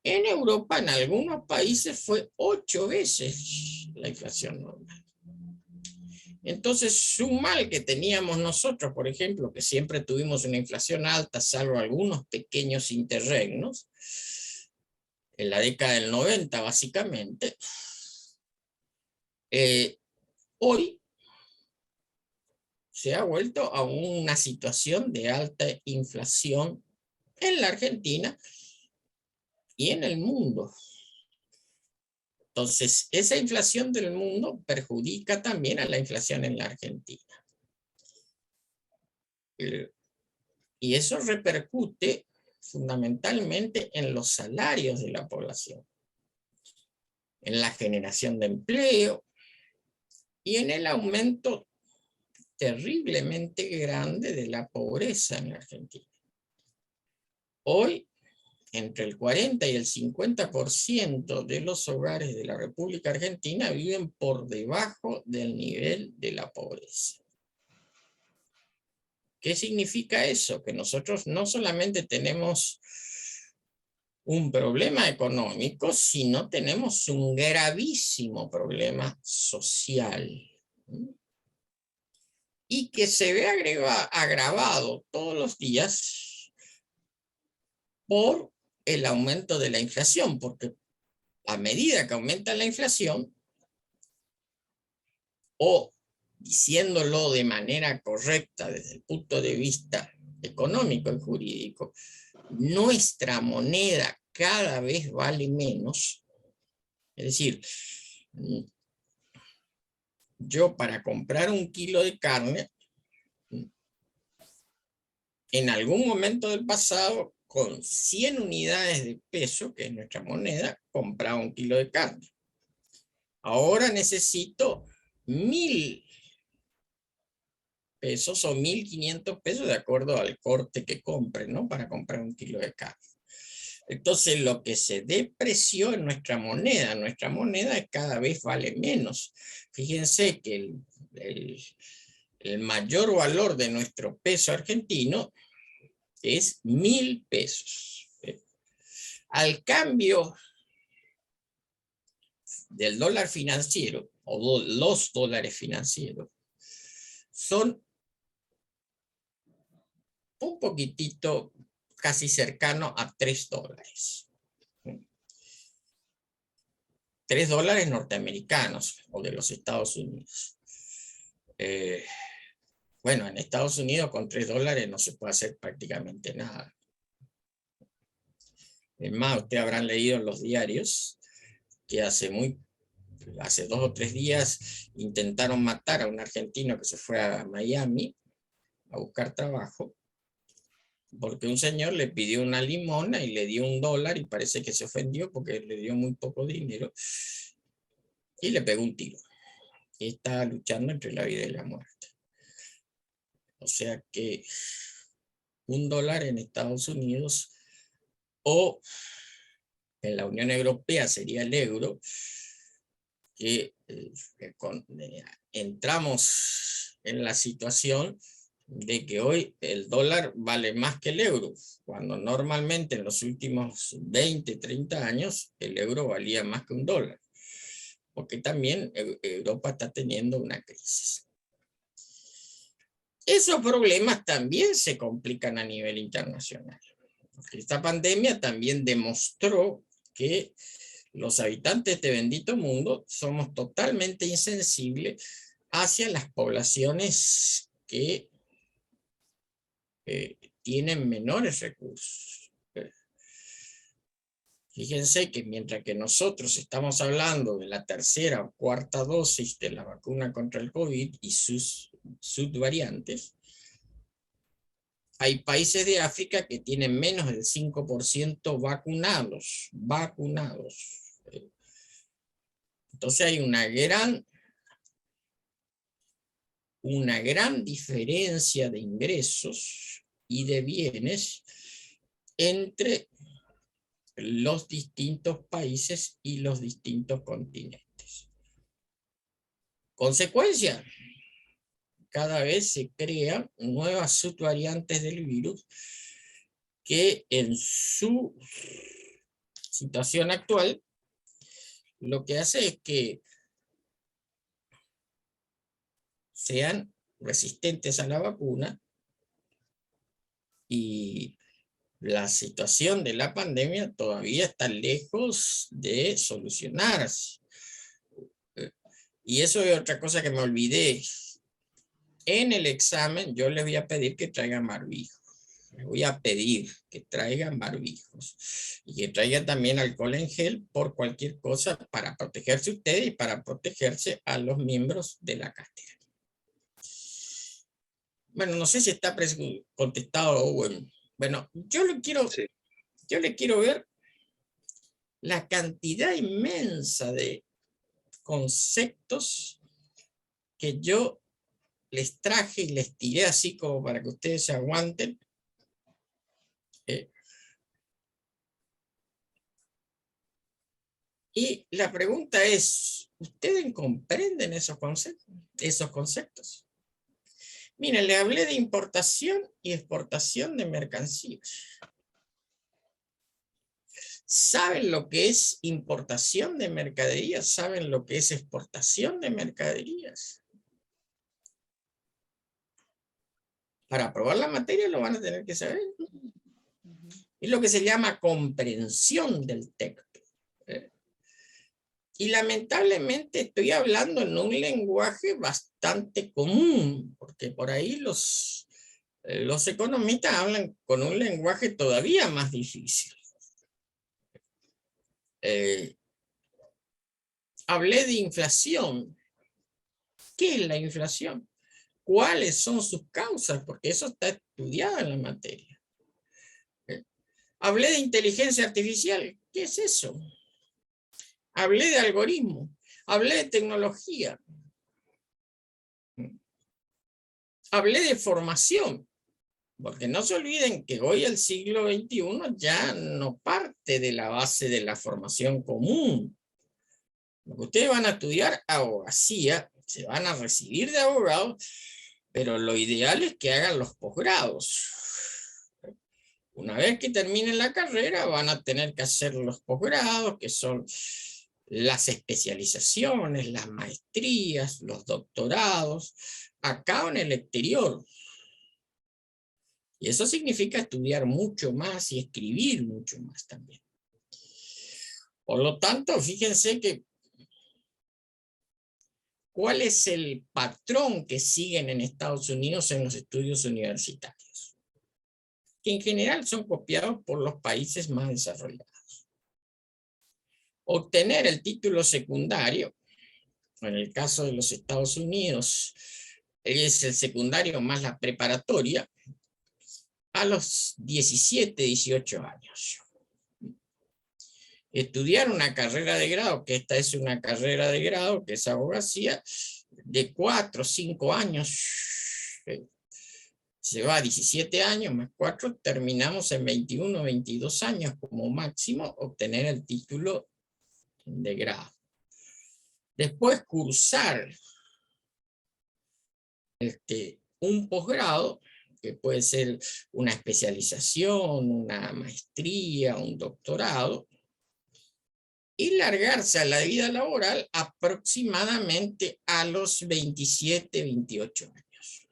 En Europa, en algunos países, fue 8 veces la inflación normal. Entonces, un mal que teníamos nosotros, por ejemplo, que siempre tuvimos una inflación alta, salvo algunos pequeños interregnos, en la década del 90 básicamente, hoy se ha vuelto a una situación de alta inflación en la Argentina y en el mundo. Entonces, esa inflación del mundo perjudica también a la inflación en la Argentina. Y eso repercute fundamentalmente en los salarios de la población, en la generación de empleo y en el aumento terriblemente grande de la pobreza en la Argentina. Hoy, entre el 40 y el 50% de los hogares de la República Argentina viven por debajo del nivel de la pobreza. ¿Qué significa eso? Que nosotros no solamente tenemos un problema económico, sino tenemos un gravísimo problema social. Y que se ve agravado todos los días por el aumento de la inflación, porque a medida que aumenta la inflación, o diciéndolo de manera correcta desde el punto de vista económico y jurídico, nuestra moneda cada vez vale menos. Es decir, yo para comprar 1 kilo de carne, en algún momento del pasado, con 100 unidades de peso, que es nuestra moneda, compraba 1 kilo de carne. Ahora necesito 1.000 pesos o 1.500 pesos de acuerdo al corte que compre, ¿no? Para comprar 1 kilo de carne. Entonces, lo que se depreció en nuestra moneda cada vez vale menos. Fíjense que el mayor valor de nuestro peso argentino es 1.000 pesos. Al cambio del dólar financiero, o los dólares financieros, son un poquitito casi cercano a $3. $3 norteamericanos o de los Estados Unidos. Bueno, en Estados Unidos con $3 no se puede hacer prácticamente nada. Es más, ustedes habrán leído en los diarios que hace 2 o 3 días intentaron matar a un argentino que se fue a Miami a buscar trabajo, porque un señor le pidió una limona y le dio $1 y parece que se ofendió porque le dio muy poco dinero y le pegó un tiro. Y está luchando entre la vida y la muerte. O sea que $1 en Estados Unidos o en la Unión Europea sería el euro, que entramos en la situación de que hoy el dólar vale más que el euro, cuando normalmente en los últimos 20, 30 años el euro valía más que $1, porque también Europa está teniendo una crisis. Esos problemas también se complican a nivel internacional. Porque esta pandemia también demostró que los habitantes de bendito mundo somos totalmente insensibles hacia las poblaciones que tienen menores recursos. Fíjense que mientras que nosotros estamos hablando de la tercera o cuarta dosis de la vacuna contra el COVID y sus subvariantes, hay países de África que tienen menos del 5% vacunados. Entonces hay una gran diferencia de ingresos y de bienes entre los distintos países y los distintos continentes. Consecuencia, cada vez se crean nuevas subvariantes del virus que en su situación actual lo que hace es que sean resistentes a la vacuna y la situación de la pandemia todavía está lejos de solucionarse. Y eso es otra cosa que me olvidé. En el examen yo les voy a pedir que traigan barbijos. Les voy a pedir que traigan barbijos y que traigan también alcohol en gel por cualquier cosa para protegerse ustedes y para protegerse a los miembros de la cátedra. Bueno, no sé si está contestado Owen. Bueno, yo le quiero ver la cantidad inmensa de conceptos que yo les traje y les tiré así como para que ustedes se aguanten. Y la pregunta es, ¿ustedes comprenden esos conceptos? Miren, le hablé de importación y exportación de mercancías. ¿Saben lo que es importación de mercaderías? ¿Saben lo que es exportación de mercaderías? Para aprobar la materia lo van a tener que saber. Es lo que se llama comprensión del texto. Y lamentablemente estoy hablando en un lenguaje bastante común, porque por ahí los economistas hablan con un lenguaje todavía más difícil. Hablé de inflación. ¿Qué es la inflación? ¿Cuáles son sus causas? Porque eso está estudiado en la materia. Hablé de inteligencia artificial. ¿Qué es eso? Hablé de algoritmo. Hablé de tecnología. Hablé de formación. Porque no se olviden que hoy el siglo XXI ya no parte de la base de la formación común. Ustedes van a estudiar abogacía, se van a recibir de abogados, pero lo ideal es que hagan los posgrados. Una vez que terminen la carrera van a tener que hacer los posgrados, que son las especializaciones, las maestrías, los doctorados, acá o en el exterior. Y eso significa estudiar mucho más y escribir mucho más también. Por lo tanto, fíjense que ¿cuál es el patrón que siguen en Estados Unidos en los estudios universitarios? Que en general son copiados por los países más desarrollados. Obtener el título secundario, en el caso de los Estados Unidos, es el secundario más la preparatoria, a los 17, 18 años. Estudiar una carrera de grado, que esta es una carrera de grado, que es abogacía, de 4 o 5 años, se va a 17 años más 4, terminamos en 21 22 años como máximo obtener el título de grado. Después cursar un posgrado, que puede ser una especialización, una maestría, un doctorado, y largarse a la vida laboral aproximadamente a los 27, 28 años.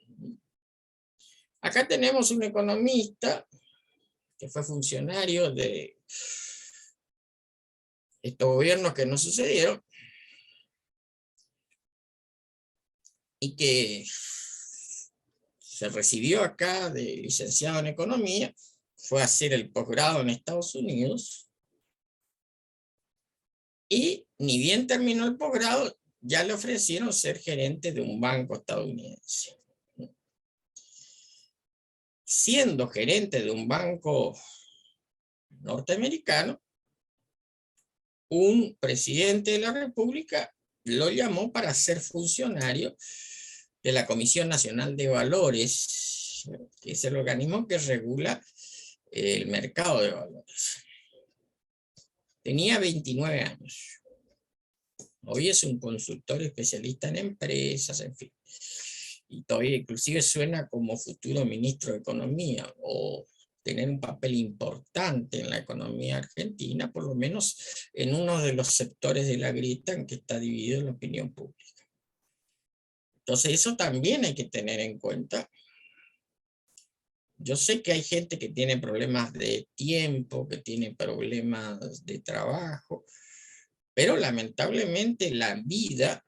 Acá tenemos un economista que fue funcionario de estos gobiernos que no sucedieron y que se recibió acá de licenciado en economía, fue a hacer el posgrado en Estados Unidos y ni bien terminó el posgrado, ya le ofrecieron ser gerente de un banco estadounidense. Siendo gerente de un banco norteamericano, un presidente de la República lo llamó para ser funcionario de la Comisión Nacional de Valores, que es el organismo que regula el mercado de valores. Tenía 29 años. Hoy es un consultor especialista en empresas, en fin. Y todavía inclusive suena como futuro ministro de Economía o tener un papel importante en la economía argentina, por lo menos en uno de los sectores de la grieta en que está dividida la opinión pública. Entonces eso también hay que tener en cuenta. Yo sé que hay gente que tiene problemas de tiempo, que tiene problemas de trabajo, pero lamentablemente la vida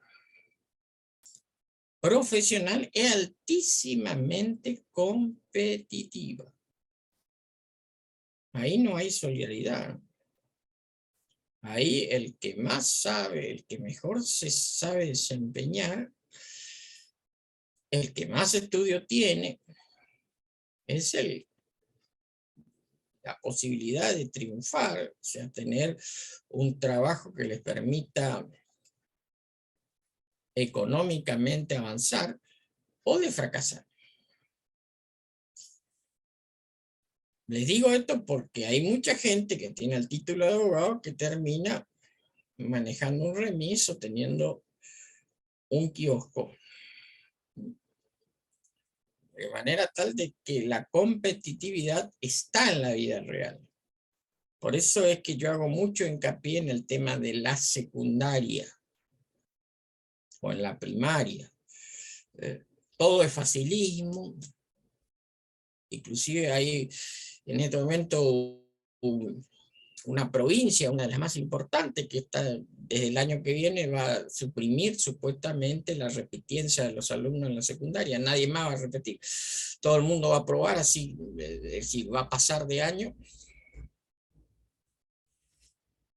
profesional es altísimamente competitiva. Ahí no hay solidaridad. Ahí el que más sabe, el que mejor se sabe desempeñar, el que más estudio tiene, es la posibilidad de triunfar, o sea, tener un trabajo que les permita económicamente avanzar o de fracasar. Les digo esto porque hay mucha gente que tiene el título de abogado que termina manejando un remis o teniendo un kiosco. De manera tal de que la competitividad está en la vida real. Por eso es que yo hago mucho hincapié en el tema de la secundaria o en la primaria. Todo es facilismo. Inclusive hay en este momento una provincia, una de las más importantes, que está desde el año que viene va a suprimir supuestamente la repitencia de los alumnos en la secundaria. Nadie más va a repetir. Todo el mundo va a aprobar así, es decir, va a pasar de año.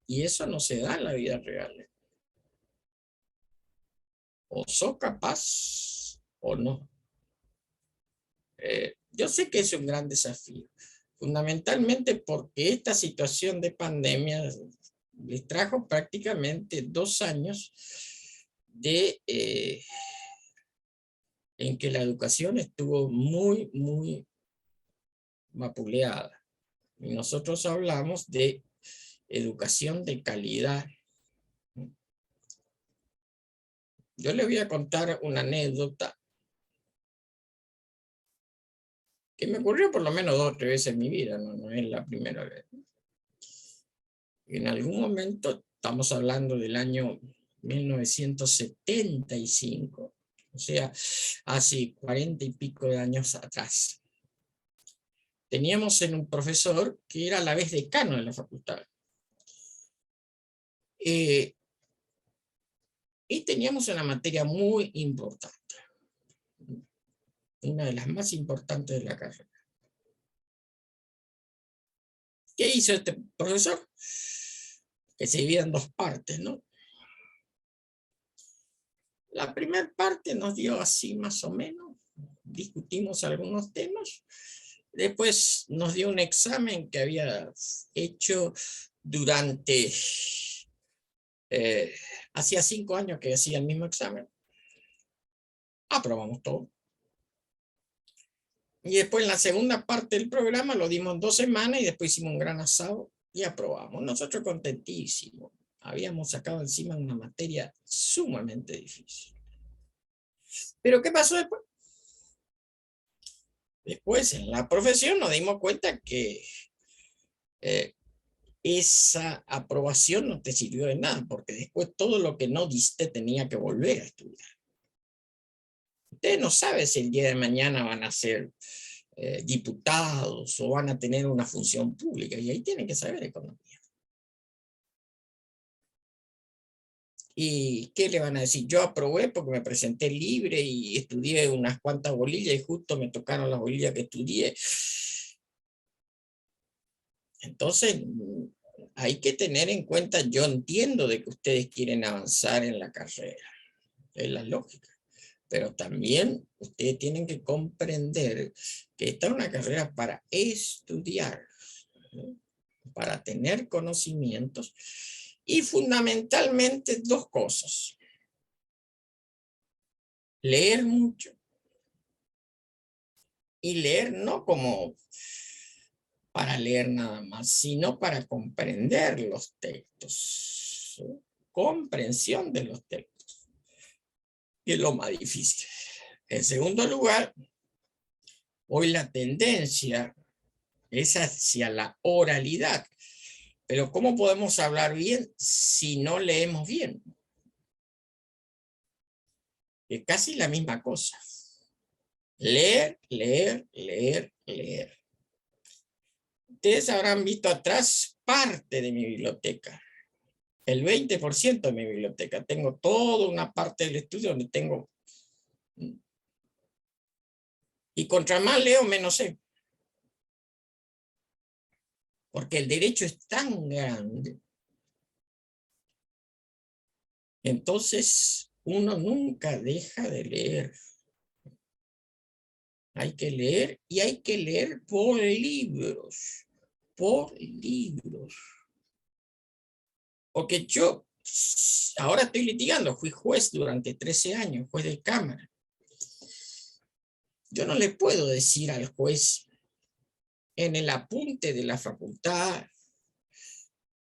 Y eso no se da en la vida real. O sos capaz o no. Yo sé que es un gran desafío, fundamentalmente porque esta situación de pandemia les trajo prácticamente 2 años en que la educación estuvo muy, muy vapuleada. Y nosotros hablamos de educación de calidad. Yo les voy a contar una anécdota que me ocurrió por lo menos 2 o 3 veces en mi vida, no es la primera vez. En algún momento, estamos hablando del año 1975, o sea, hace 40 y pico de años atrás. Teníamos en un profesor que era a la vez decano de la facultad. Y teníamos una materia muy importante, una de las más importantes de la carrera. ¿Qué hizo este profesor? Que se divide en 2 partes, ¿no? La primera parte nos dio así más o menos, discutimos algunos temas, después nos dio un examen que había hecho durante, hacía 5 años que hacía el mismo examen, aprobamos todo. Y después en la segunda parte del programa lo dimos en 2 semanas y después hicimos un gran asado y aprobamos. Nosotros contentísimos. Habíamos sacado encima una materia sumamente difícil. ¿Pero qué pasó después? Después en la profesión nos dimos cuenta que esa aprobación no te sirvió de nada, porque después todo lo que no diste tenía que volver a estudiar. Usted no sabe si el día de mañana van a ser diputados o van a tener una función pública, y ahí tienen que saber economía. ¿Y qué le van a decir? Yo aprobé porque me presenté libre y estudié unas cuantas bolillas y justo me tocaron las bolillas que estudié. Entonces, hay que tener en cuenta, yo entiendo de que ustedes quieren avanzar en la carrera, es la lógica, pero también ustedes tienen que comprender que esta es una carrera para estudiar, ¿no? Para tener conocimientos y fundamentalmente dos cosas. Leer mucho y leer no como para leer nada más, sino para comprender los textos, ¿sí? Comprensión de los textos, que es lo más difícil. En segundo lugar, hoy la tendencia es hacia la oralidad, pero ¿cómo podemos hablar bien si no leemos bien? Es casi la misma cosa. Leer, leer, leer, leer. Ustedes habrán visto atrás parte de mi biblioteca. El 20% de mi biblioteca. Tengo toda una parte del estudio donde tengo... Y contra más leo, menos sé. Porque el derecho es tan grande. Entonces, uno nunca deja de leer. Hay que leer y hay que leer por libros. Por libros. Porque yo ahora estoy litigando, fui juez durante 13 años, juez de cámara. Yo no le puedo decir al juez en el apunte de la facultad,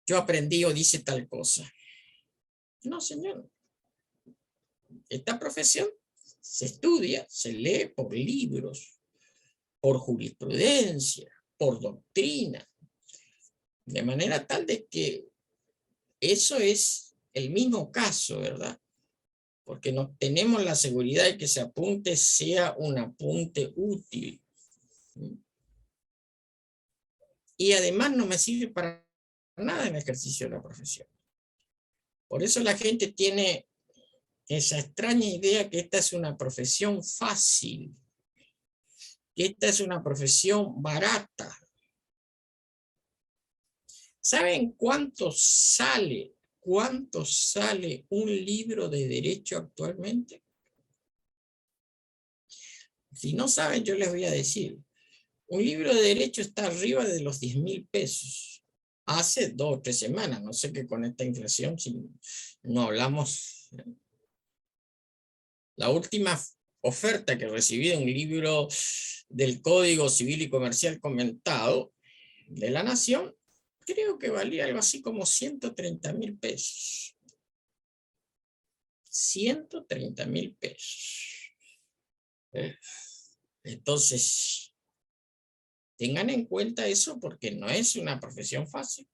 yo aprendí o dice tal cosa. No, señor. Esta profesión se estudia, se lee por libros, por jurisprudencia, por doctrina, de manera tal de que eso es el mismo caso, ¿verdad? Porque no tenemos la seguridad de que ese apunte sea un apunte útil. Y además no me sirve para nada en el ejercicio de la profesión. Por eso la gente tiene esa extraña idea que esta es una profesión fácil, que esta es una profesión barata. ¿Saben cuánto sale un libro de derecho actualmente? Si no saben, yo les voy a decir. Un libro de derecho está arriba de los 10.000 pesos. Hace 2 o 3 semanas, no sé qué con esta inflación, si no hablamos. La última oferta que recibí de un libro del Código Civil y Comercial comentado de la Nación, creo que valía algo así como 130.000 pesos. 130.000 pesos. Entonces, tengan en cuenta eso porque no es una profesión fácil,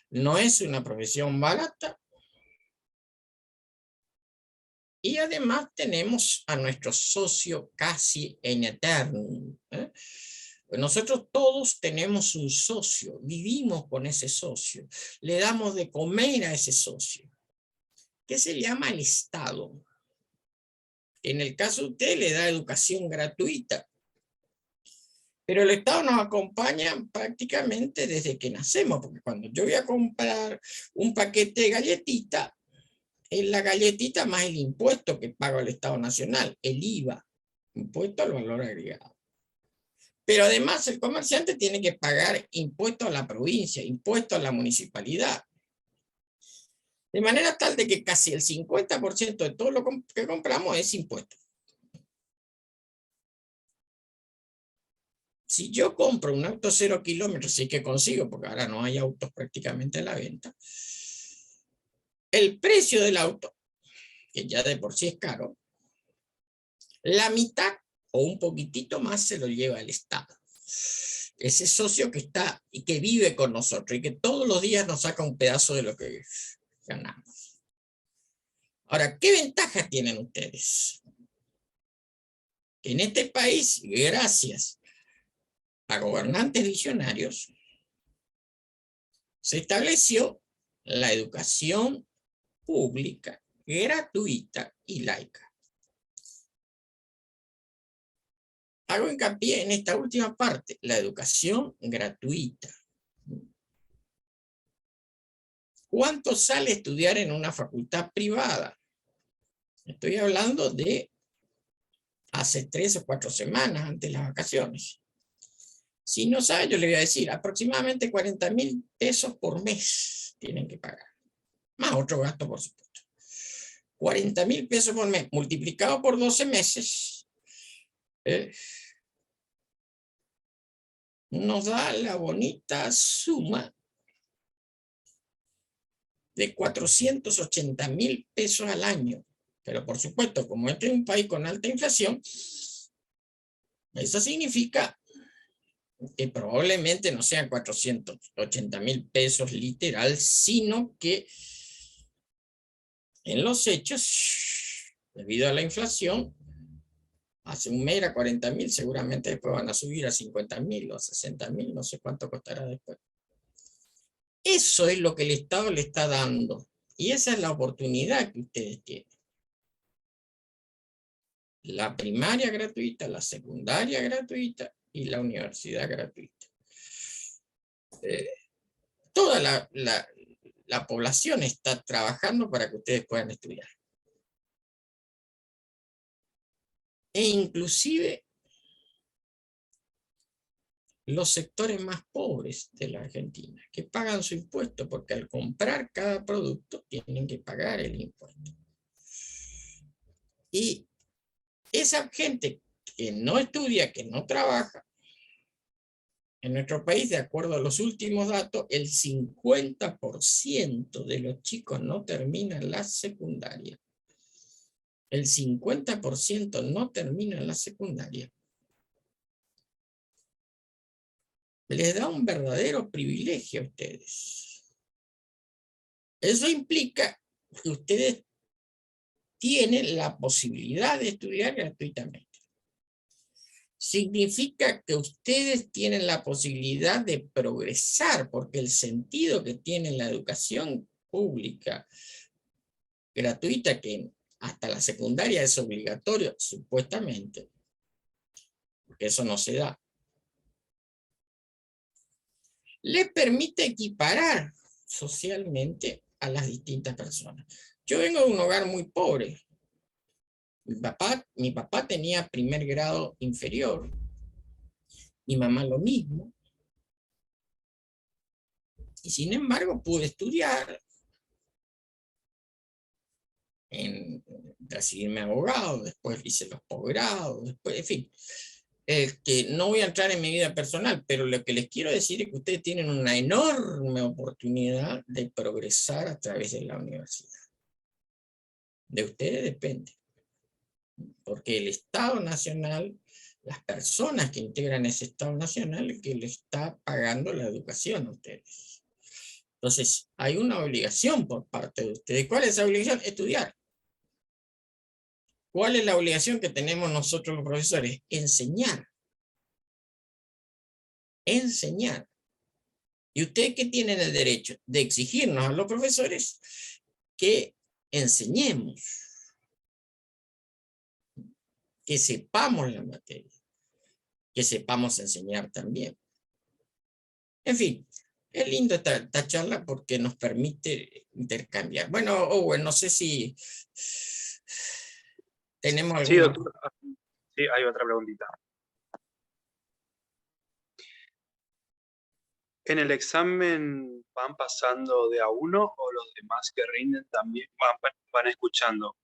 no es una profesión barata. Y además tenemos a nuestro socio casi en eterno. Nosotros todos tenemos un socio, vivimos con ese socio, le damos de comer a ese socio, que se llama el Estado. En el caso de usted le da educación gratuita, pero el Estado nos acompaña prácticamente desde que nacemos, porque cuando yo voy a comprar un paquete de galletitas, es la galletita más el impuesto que paga el Estado Nacional, el IVA, impuesto al valor agregado. Pero además el comerciante tiene que pagar impuestos a la provincia, impuestos a la municipalidad. De manera tal de que casi el 50% de todo lo que compramos es impuesto. Si yo compro un auto 0 kilómetros, sí que consigo, porque ahora no hay autos prácticamente a la venta, el precio del auto, que ya de por sí es caro, la mitad o un poquitito más se lo lleva el Estado. Ese socio que está y que vive con nosotros y que todos los días nos saca un pedazo de lo que ganamos. Ahora, ¿qué ventajas tienen ustedes? Que en este país, gracias a gobernantes visionarios, se estableció la educación pública, gratuita y laica. Hago hincapié en esta última parte, la educación gratuita. ¿Cuánto sale estudiar en una facultad privada? Estoy hablando de hace 3 o 4 semanas antes de las vacaciones. Si no sabe, yo le voy a decir, aproximadamente 40.000 pesos por mes tienen que pagar. Más otro gasto, por supuesto. 40.000 pesos por mes, multiplicado por 12 meses, nos da la bonita suma de 480.000 pesos al año. Pero por supuesto, como este es un país con alta inflación, eso significa que probablemente no sean 480.000 pesos literal, sino que en los hechos, debido a la inflación, hace un mes era 40.000, seguramente después van a subir a 50.000 o a 60.000, no sé cuánto costará después. Eso es lo que el Estado le está dando, y esa es la oportunidad que ustedes tienen. La primaria gratuita, la secundaria gratuita y la universidad gratuita. Toda la población está trabajando para que ustedes puedan estudiar. E inclusive los sectores más pobres de la Argentina, que pagan su impuesto, porque al comprar cada producto tienen que pagar el impuesto. Y esa gente que no estudia, que no trabaja, en nuestro país, de acuerdo a los últimos datos, el 50% de los chicos no terminan la secundaria. El 50% no termina la secundaria. Les da un verdadero privilegio a ustedes. Eso implica que ustedes tienen la posibilidad de estudiar gratuitamente. Significa que ustedes tienen la posibilidad de progresar, porque el sentido que tiene la educación pública gratuita, que hasta la secundaria es obligatorio, supuestamente, porque eso no se da, les permite equiparar socialmente a las distintas personas. Yo vengo de un hogar muy pobre. Mi papá tenía primer grado inferior, mi mamá lo mismo, y sin embargo pude estudiar, recibirme abogado, después hice los posgrados, después, en fin. No voy a entrar en mi vida personal, pero lo que les quiero decir es que ustedes tienen una enorme oportunidad de progresar a través de la universidad. De ustedes depende. Porque el Estado Nacional, las personas que integran ese Estado Nacional, es que le está pagando la educación a ustedes. Entonces, hay una obligación por parte de ustedes. ¿Cuál es esa obligación? Estudiar. ¿Cuál es la obligación que tenemos nosotros los profesores? Enseñar. Enseñar. ¿Y ustedes qué tienen el derecho? De exigirnos a los profesores que enseñemos, que sepamos la materia, que sepamos enseñar también. En fin, es lindo esta charla porque nos permite intercambiar. Bueno, Owen, no sé si tenemos alguna... Sí, doctor. Sí, hay otra preguntita. ¿En el examen van pasando de a uno o los demás que rinden también van escuchando?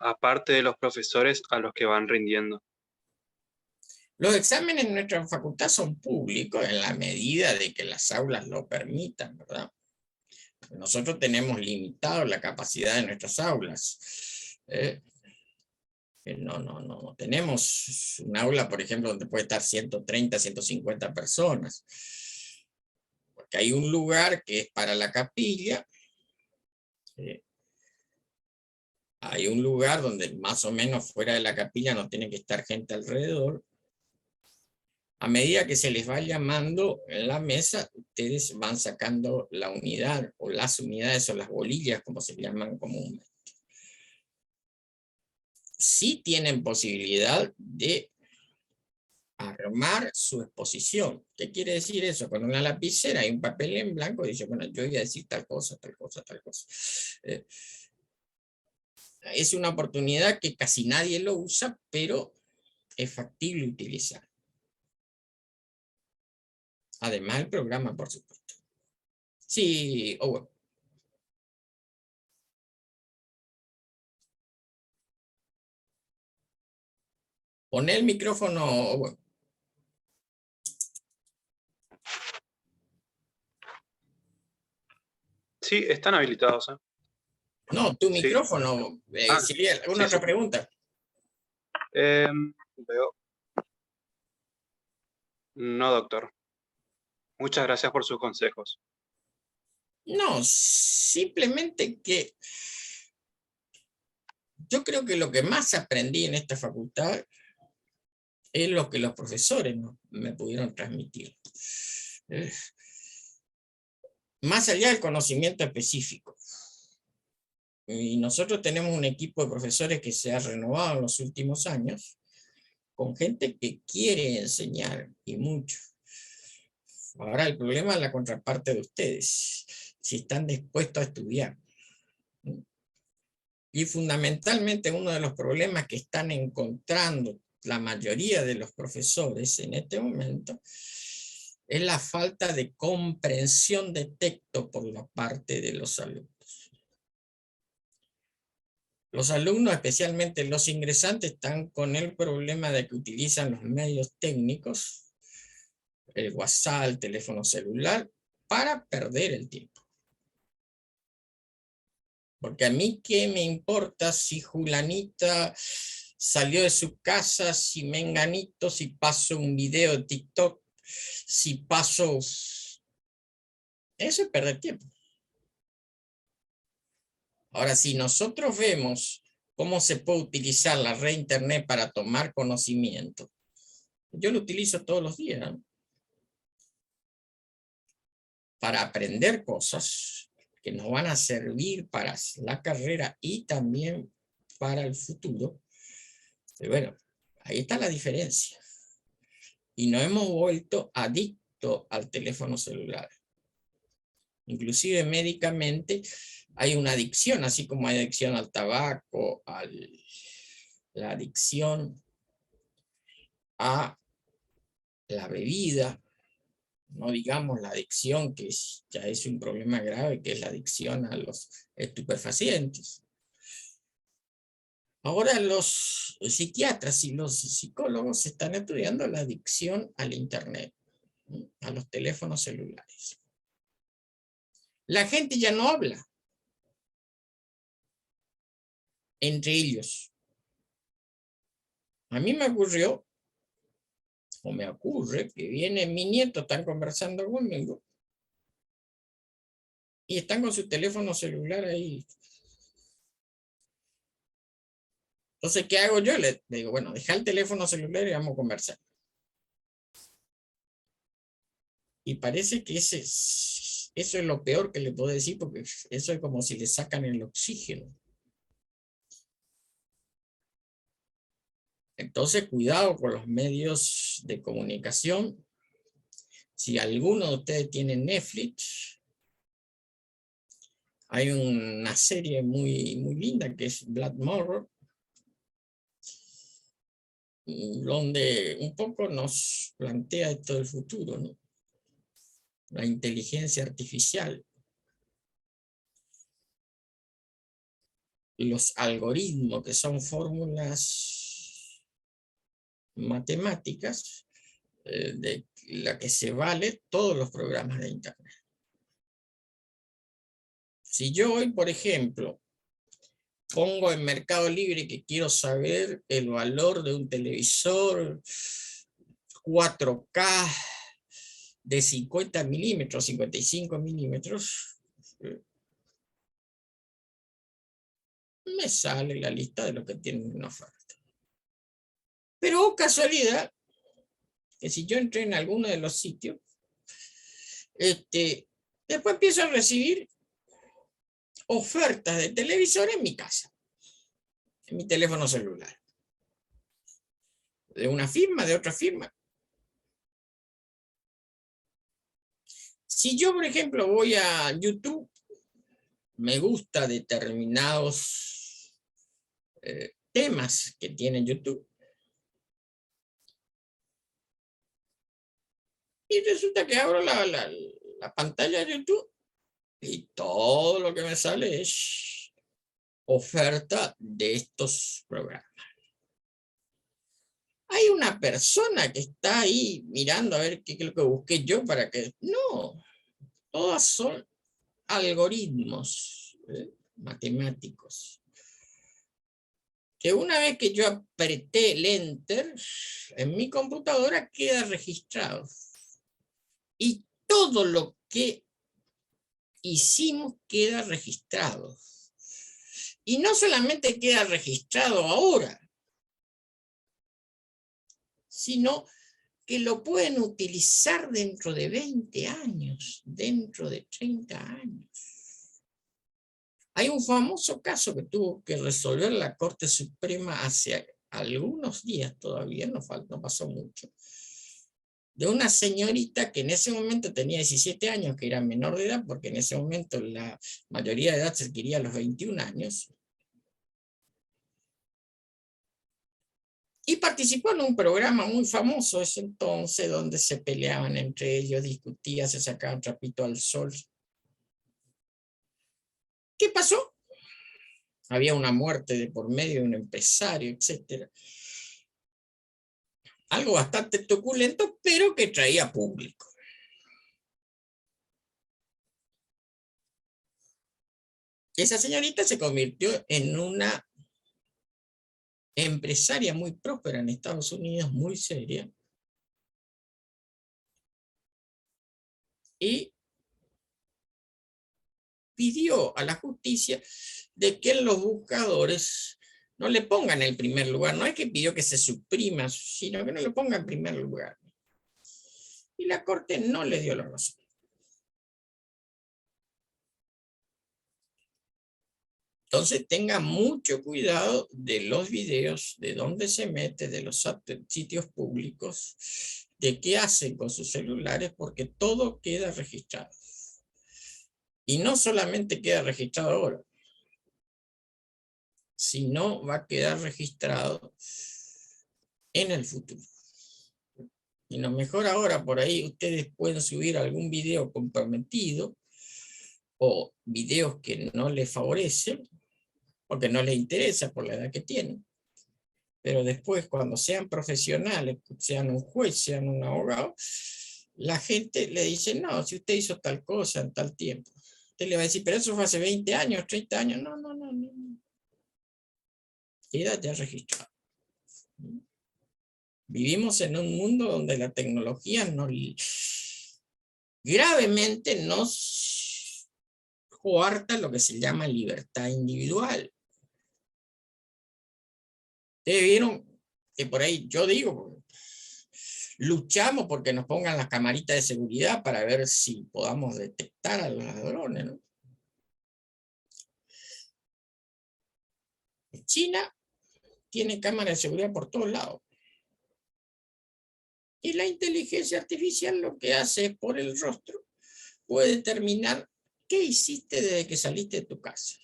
Aparte de los profesores a los que van rindiendo. Los exámenes en nuestra facultad son públicos en la medida de que las aulas lo permitan, ¿verdad? Nosotros tenemos limitado la capacidad de nuestras aulas. No tenemos un aula, por ejemplo, donde puede estar 130, 150 personas. Porque hay un lugar que es para la capilla. Hay un lugar donde más o menos fuera de la capilla no tiene que estar gente alrededor. A medida que se les va llamando en la mesa, ustedes van sacando la unidad o las unidades o las bolillas, como se llaman comúnmente. Sí tienen posibilidad de armar su exposición. ¿Qué quiere decir eso? Con una lapicera y un papel en blanco, dice, bueno, yo voy a decir tal cosa, tal cosa, tal cosa. Es una oportunidad que casi nadie lo usa, pero es factible utilizar. Además, el programa, por supuesto. Sí, Owen. Pon el micrófono, Owen. Sí, están habilitados. No, tu Sí. micrófono. ¿Sería alguna otra pregunta? Veo. No, doctor. Muchas gracias por sus consejos. No, simplemente que yo creo que lo que más aprendí en esta facultad es lo que los profesores me pudieron transmitir. Más allá del conocimiento específico. Y nosotros tenemos un equipo de profesores que se ha renovado en los últimos años, con gente que quiere enseñar, y mucho. Ahora el problema es la contraparte de ustedes, si están dispuestos a estudiar. Y fundamentalmente uno de los problemas que están encontrando la mayoría de los profesores en este momento es la falta de comprensión de texto por la parte de los alumnos. Los alumnos, especialmente los ingresantes, están con el problema de que utilizan los medios técnicos, el WhatsApp, el teléfono celular, para perder el tiempo. Porque a mí qué me importa si Julanita salió de su casa, si Menganito, si paso un video de TikTok, si paso... Eso es perder tiempo. Ahora, si nosotros vemos cómo se puede utilizar la red internet para tomar conocimiento, yo lo utilizo todos los días, ¿no? Para aprender cosas que nos van a servir para la carrera y también para el futuro. Pero bueno, ahí está la diferencia. Y nos hemos vuelto adictos al teléfono celular. Inclusive médicamente hay una adicción, así como hay adicción al tabaco, la adicción a la bebida, no digamos la adicción que ya es un problema grave, que es la adicción a los estupefacientes. Ahora los psiquiatras y los psicólogos están estudiando la adicción al internet, a los teléfonos celulares. La gente ya no habla entre ellos. A mí me ocurrió, o me ocurre, que viene mi nieto, están conversando conmigo, y están con su teléfono celular ahí. Entonces, ¿qué hago yo? Le digo, bueno, deja el teléfono celular y vamos a conversar. Y parece que eso es lo peor que le puedo decir, porque eso es como si le sacan el oxígeno. Entonces, cuidado con los medios de comunicación. Si alguno de ustedes tiene Netflix, hay una serie muy, muy linda que es Black Mirror, donde un poco nos plantea esto del futuro, ¿no? La inteligencia artificial. Los algoritmos, que son fórmulas matemáticas, de la que se vale todos los programas de internet. Si yo hoy, por ejemplo, pongo en Mercado Libre que quiero saber el valor de un televisor 4K de 50 milímetros, 55 milímetros, me sale la lista de lo que tienen en oferta. Pero, oh casualidad, que si yo entré en alguno de los sitios, después empiezo a recibir ofertas de televisor en mi casa, en mi teléfono celular, de una firma, de otra firma. Si yo, por ejemplo, voy a YouTube, me gusta determinados temas que tiene YouTube, y resulta que abro la pantalla de YouTube y todo lo que me sale es oferta de estos programas. Hay una persona que está ahí mirando a ver qué es lo que busqué yo para que... No, todas son algoritmos matemáticos. Que una vez que yo apreté el Enter, en mi computadora queda registrado. Y todo lo que hicimos queda registrado. Y no solamente queda registrado ahora, sino que lo pueden utilizar dentro de 20 años, dentro de 30 años. Hay un famoso caso que tuvo que resolver la Corte Suprema hace algunos días todavía, no pasó mucho, de una señorita que en ese momento tenía 17 años, que era menor de edad, porque en ese momento la mayoría de edad se adquiría a los 21 años, y participó en un programa muy famoso ese entonces, donde se peleaban entre ellos, discutían, se sacaban trapito al sol. ¿Qué pasó? Había una muerte de por medio de un empresario, etc. Algo bastante truculento, pero que traía público. Esa señorita se convirtió en una empresaria muy próspera en Estados Unidos, muy seria. Y pidió a la justicia de que en los buscadores no le pongan el primer lugar. No es que pidió que se suprima, sino que no le ponga en primer lugar. Y la Corte no le dio la razón. Entonces tenga mucho cuidado de los videos, de dónde se mete, de los sitios públicos, de qué hacen con sus celulares, porque todo queda registrado. Y no solamente queda registrado ahora, sino va a quedar registrado en el futuro. Y lo mejor ahora, por ahí ustedes pueden subir algún video comprometido o videos que no les favorecen, porque no les interesa por la edad que tienen. Pero después, cuando sean profesionales, sean un juez, sean un abogado, la gente le dice, no, si usted hizo tal cosa en tal tiempo. Usted le va a decir, pero eso fue hace 20 años, 30 años. No. Queda ya registrado. Vivimos en un mundo donde la tecnología gravemente nos coarta lo que se llama libertad individual. Ustedes vieron que por ahí, yo digo, luchamos porque nos pongan las camaritas de seguridad para ver si podamos detectar a los ladrones, ¿no? China tiene cámaras de seguridad por todos lados. Y la inteligencia artificial lo que hace es, por el rostro, puede determinar qué hiciste desde que saliste de tu casa.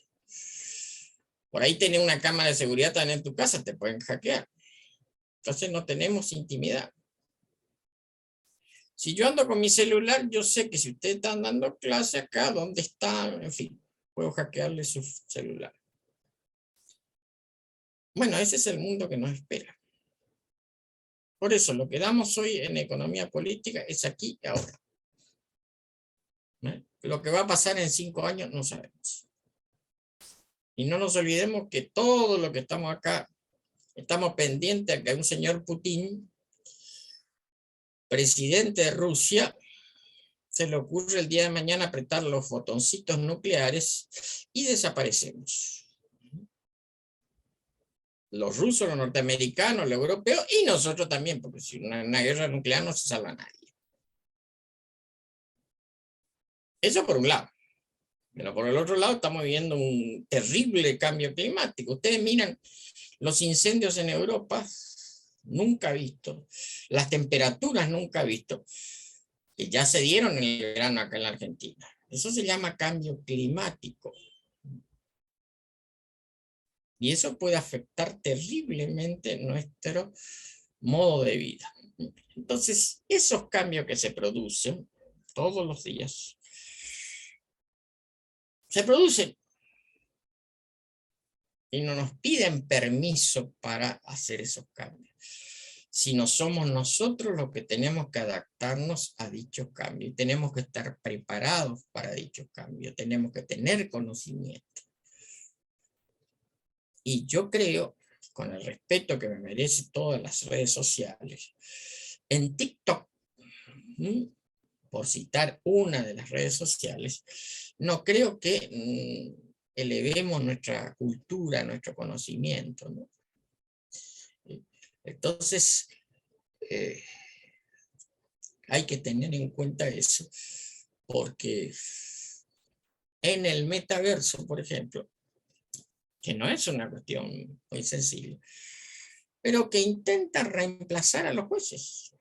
Por ahí tenés una cámara de seguridad también en tu casa, te pueden hackear. Entonces no tenemos intimidad. Si yo ando con mi celular, yo sé que si ustedes están dando clase acá, ¿dónde está? En fin, puedo hackearle su celular. Bueno, ese es el mundo que nos espera. Por eso, lo que damos hoy en economía política es aquí y ahora. Lo que va a pasar en 5 años no sabemos. Y no nos olvidemos que todo lo que estamos acá, estamos pendientes a que un señor Putin, presidente de Rusia, se le ocurre el día de mañana apretar los botoncitos nucleares y desaparecemos. los rusos, los norteamericanos, los europeos y nosotros también, porque si una guerra nuclear no se salva a nadie. Eso por un lado. Pero por el otro lado estamos viviendo un terrible cambio climático. Ustedes miran los incendios en Europa, nunca visto. Las temperaturas nunca visto. Que ya se dieron en el verano acá en la Argentina. Eso se llama cambio climático. Y eso puede afectar terriblemente nuestro modo de vida. Entonces, esos cambios que se producen todos los días, se producen y no nos piden permiso para hacer esos cambios, sino somos nosotros los que tenemos que adaptarnos a dichos cambios y tenemos que estar preparados para dichos cambios, tenemos que tener conocimiento. Y yo creo, con el respeto que me merecen todas las redes sociales, en TikTok, por citar una de las redes sociales, no creo que elevemos nuestra cultura, nuestro conocimiento, ¿no? Entonces, hay que tener en cuenta eso, porque en el metaverso, por ejemplo, que no es una cuestión muy sencilla, pero que intenta reemplazar a los jueces.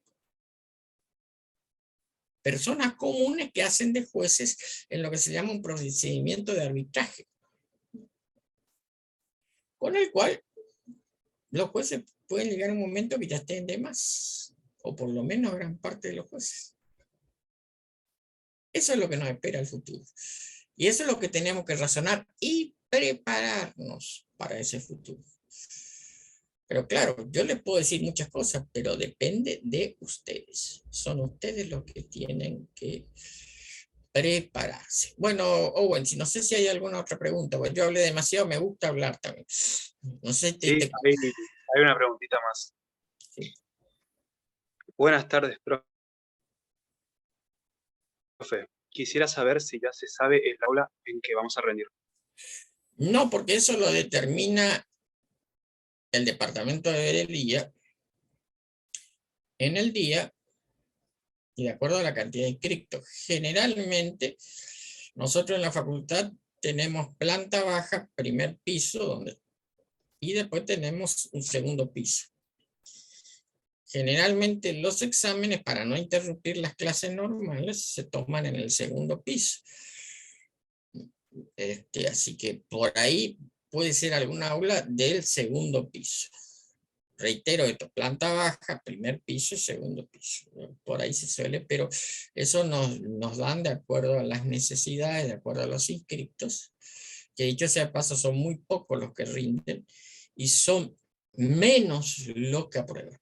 Personas comunes que hacen de jueces en lo que se llama un procedimiento de arbitraje, con el cual los jueces pueden llegar a un momento que ya estén de más, o por lo menos gran parte de los jueces. Eso es lo que nos espera el futuro. Y eso es lo que tenemos que razonar y prepararnos para ese futuro. Pero claro, yo les puedo decir muchas cosas, pero depende de ustedes. Son ustedes los que tienen que prepararse. Bueno, Owen, no sé si hay alguna otra pregunta, porque yo hablé demasiado, me gusta hablar también. No sé, Sí, hay una preguntita más. Sí. Buenas tardes, profe. Quisiera saber si ya se sabe el aula en que vamos a rendir. No, porque eso lo determina el departamento de veeduría en el día y de acuerdo a la cantidad de inscriptos. Generalmente, nosotros en la facultad tenemos planta baja, primer piso, y después tenemos un segundo piso. Generalmente los exámenes, para no interrumpir las clases normales, se toman en el segundo piso. Así que por ahí puede ser alguna aula del segundo piso. Reitero esto, planta baja, primer piso y segundo piso. Por ahí se suele, pero eso nos dan de acuerdo a las necesidades, de acuerdo a los inscriptos, que dicho sea de paso son muy pocos los que rinden y son menos los que aprueban.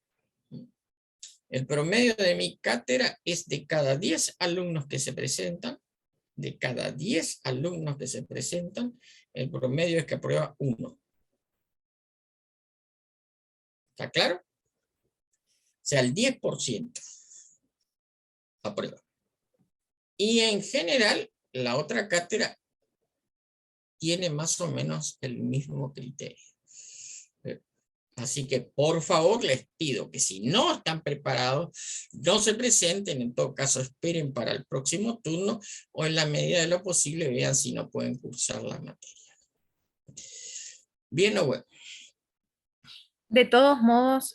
El promedio de mi cátedra es de cada 10 alumnos que se presentan, de cada 10 alumnos que se presentan, el promedio es que aprueba 1. ¿Está claro? O sea, el 10% aprueba. Y en general, la otra cátedra tiene más o menos el mismo criterio. Así que, por favor, les pido que si no están preparados, no se presenten, en todo caso esperen para el próximo turno o en la medida de lo posible vean si no pueden cursar la materia. Bien o bueno. De todos modos,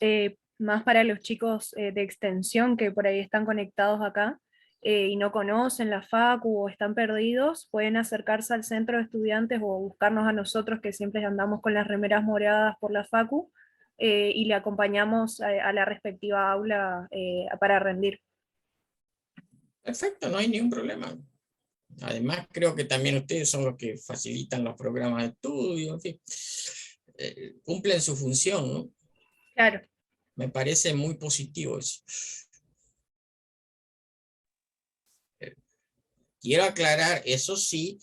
más para los chicos de extensión que por ahí están conectados acá y no conocen la facu o están perdidos, pueden acercarse al centro de estudiantes o buscarnos a nosotros que siempre andamos con las remeras moradas por la facu y le acompañamos a la respectiva aula para rendir. Perfecto, no hay ningún problema. Además, creo que también ustedes son los que facilitan los programas de estudio, en fin. Cumplen su función, ¿no? Claro. Me parece muy positivo eso. Quiero aclarar, eso sí,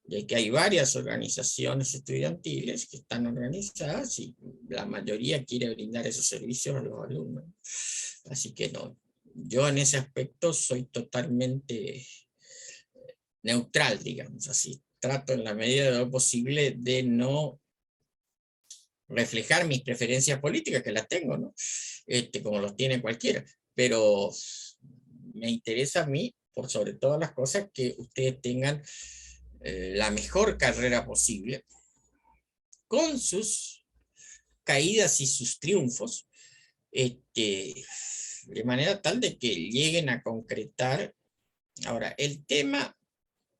de que hay varias organizaciones estudiantiles que están organizadas y la mayoría quiere brindar esos servicios a los alumnos. Así que no, yo en ese aspecto soy totalmente neutral, digamos así. Trato en la medida de lo posible de no reflejar mis preferencias políticas, que las tengo, ¿no? Como los tiene cualquiera, pero me interesa a mí, por sobre todas las cosas, que ustedes tengan la mejor carrera posible, con sus caídas y sus triunfos, de manera tal de que lleguen a concretar. Ahora, el tema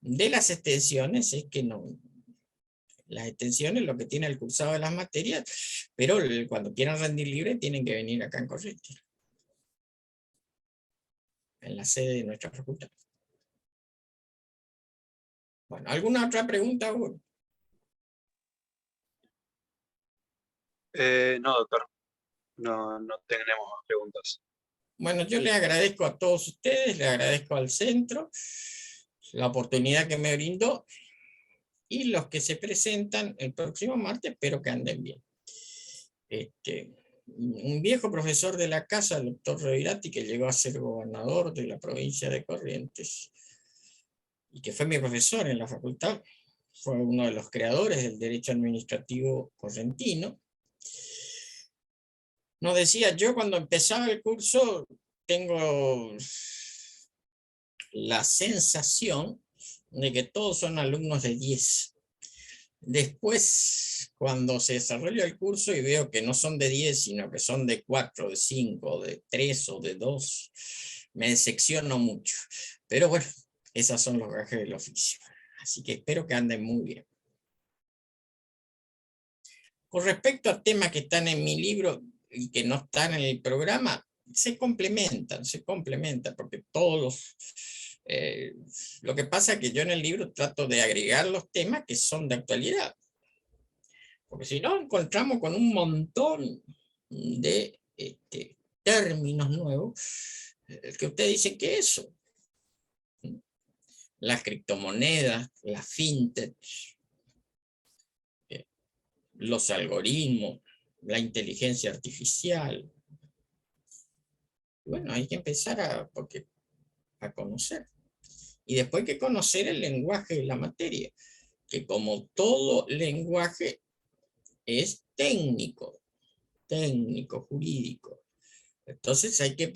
de las extensiones es que no, las extensiones lo que tiene el cursado de las materias, pero cuando quieran rendir libre tienen que venir acá en Corrientes, en la sede de nuestra facultad. Bueno, ¿alguna otra pregunta, Hugo? No, doctor, no tenemos más preguntas. Bueno, yo les agradezco a todos ustedes, les agradezco al centro la oportunidad que me brindó, y los que se presentan el próximo martes, espero que anden bien. Un viejo profesor de la casa, el doctor Revirati, que llegó a ser gobernador de la provincia de Corrientes, y que fue mi profesor en la facultad, fue uno de los creadores del derecho administrativo correntino, nos decía: yo cuando empezaba el curso tengo la sensación de que todos son alumnos de 10. Después, cuando se desarrolla el curso y veo que no son de 10, sino que son de 4, de 5, de 3 o de 2, me decepciono mucho. Pero bueno, esos son los gajes del oficio. Así que espero que anden muy bien. Con respecto a temas que están en mi libro y que no están en el programa, se complementan, porque todos los... lo que pasa es que yo en el libro trato de agregar los temas que son de actualidad, porque si no encontramos con un montón de términos nuevos que ustedes dicen que eso, las criptomonedas, la fintech, los algoritmos, la inteligencia artificial. Bueno, hay que empezar a conocer. Y después hay que conocer el lenguaje de la materia, que como todo lenguaje es técnico, jurídico. Entonces hay que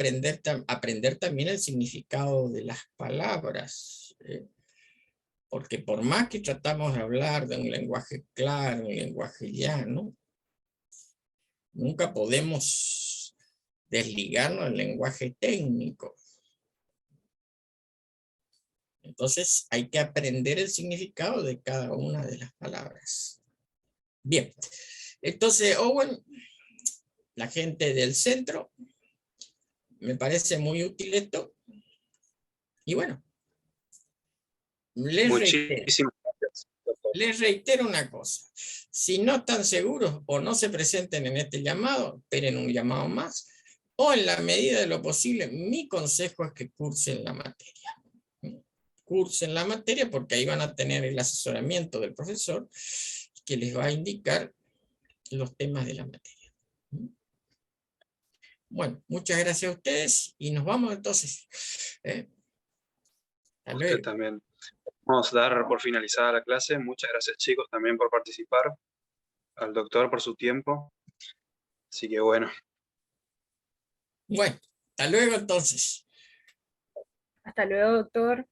aprender también el significado de las palabras, porque por más que tratamos de hablar de un lenguaje claro, un lenguaje llano, nunca podemos desligarnos del lenguaje técnico. Entonces hay que aprender el significado de cada una de las palabras. Bien, entonces Owen, la gente del centro, me parece muy útil esto. Y bueno, Muchísimas gracias, doctor. les reitero una cosa. Si no están seguros o no se presenten en este llamado, esperen un llamado más, o en la medida de lo posible, mi consejo es que cursen la materia. Cursen la materia porque ahí van a tener el asesoramiento del profesor que les va a indicar los temas de la materia. Bueno, muchas gracias a ustedes y nos vamos entonces. Hasta luego. Usted también. Vamos a dar por finalizada la clase. Muchas gracias, chicos, también por participar. Al doctor por su tiempo. Así que bueno. Bueno, hasta luego entonces. Hasta luego, doctor.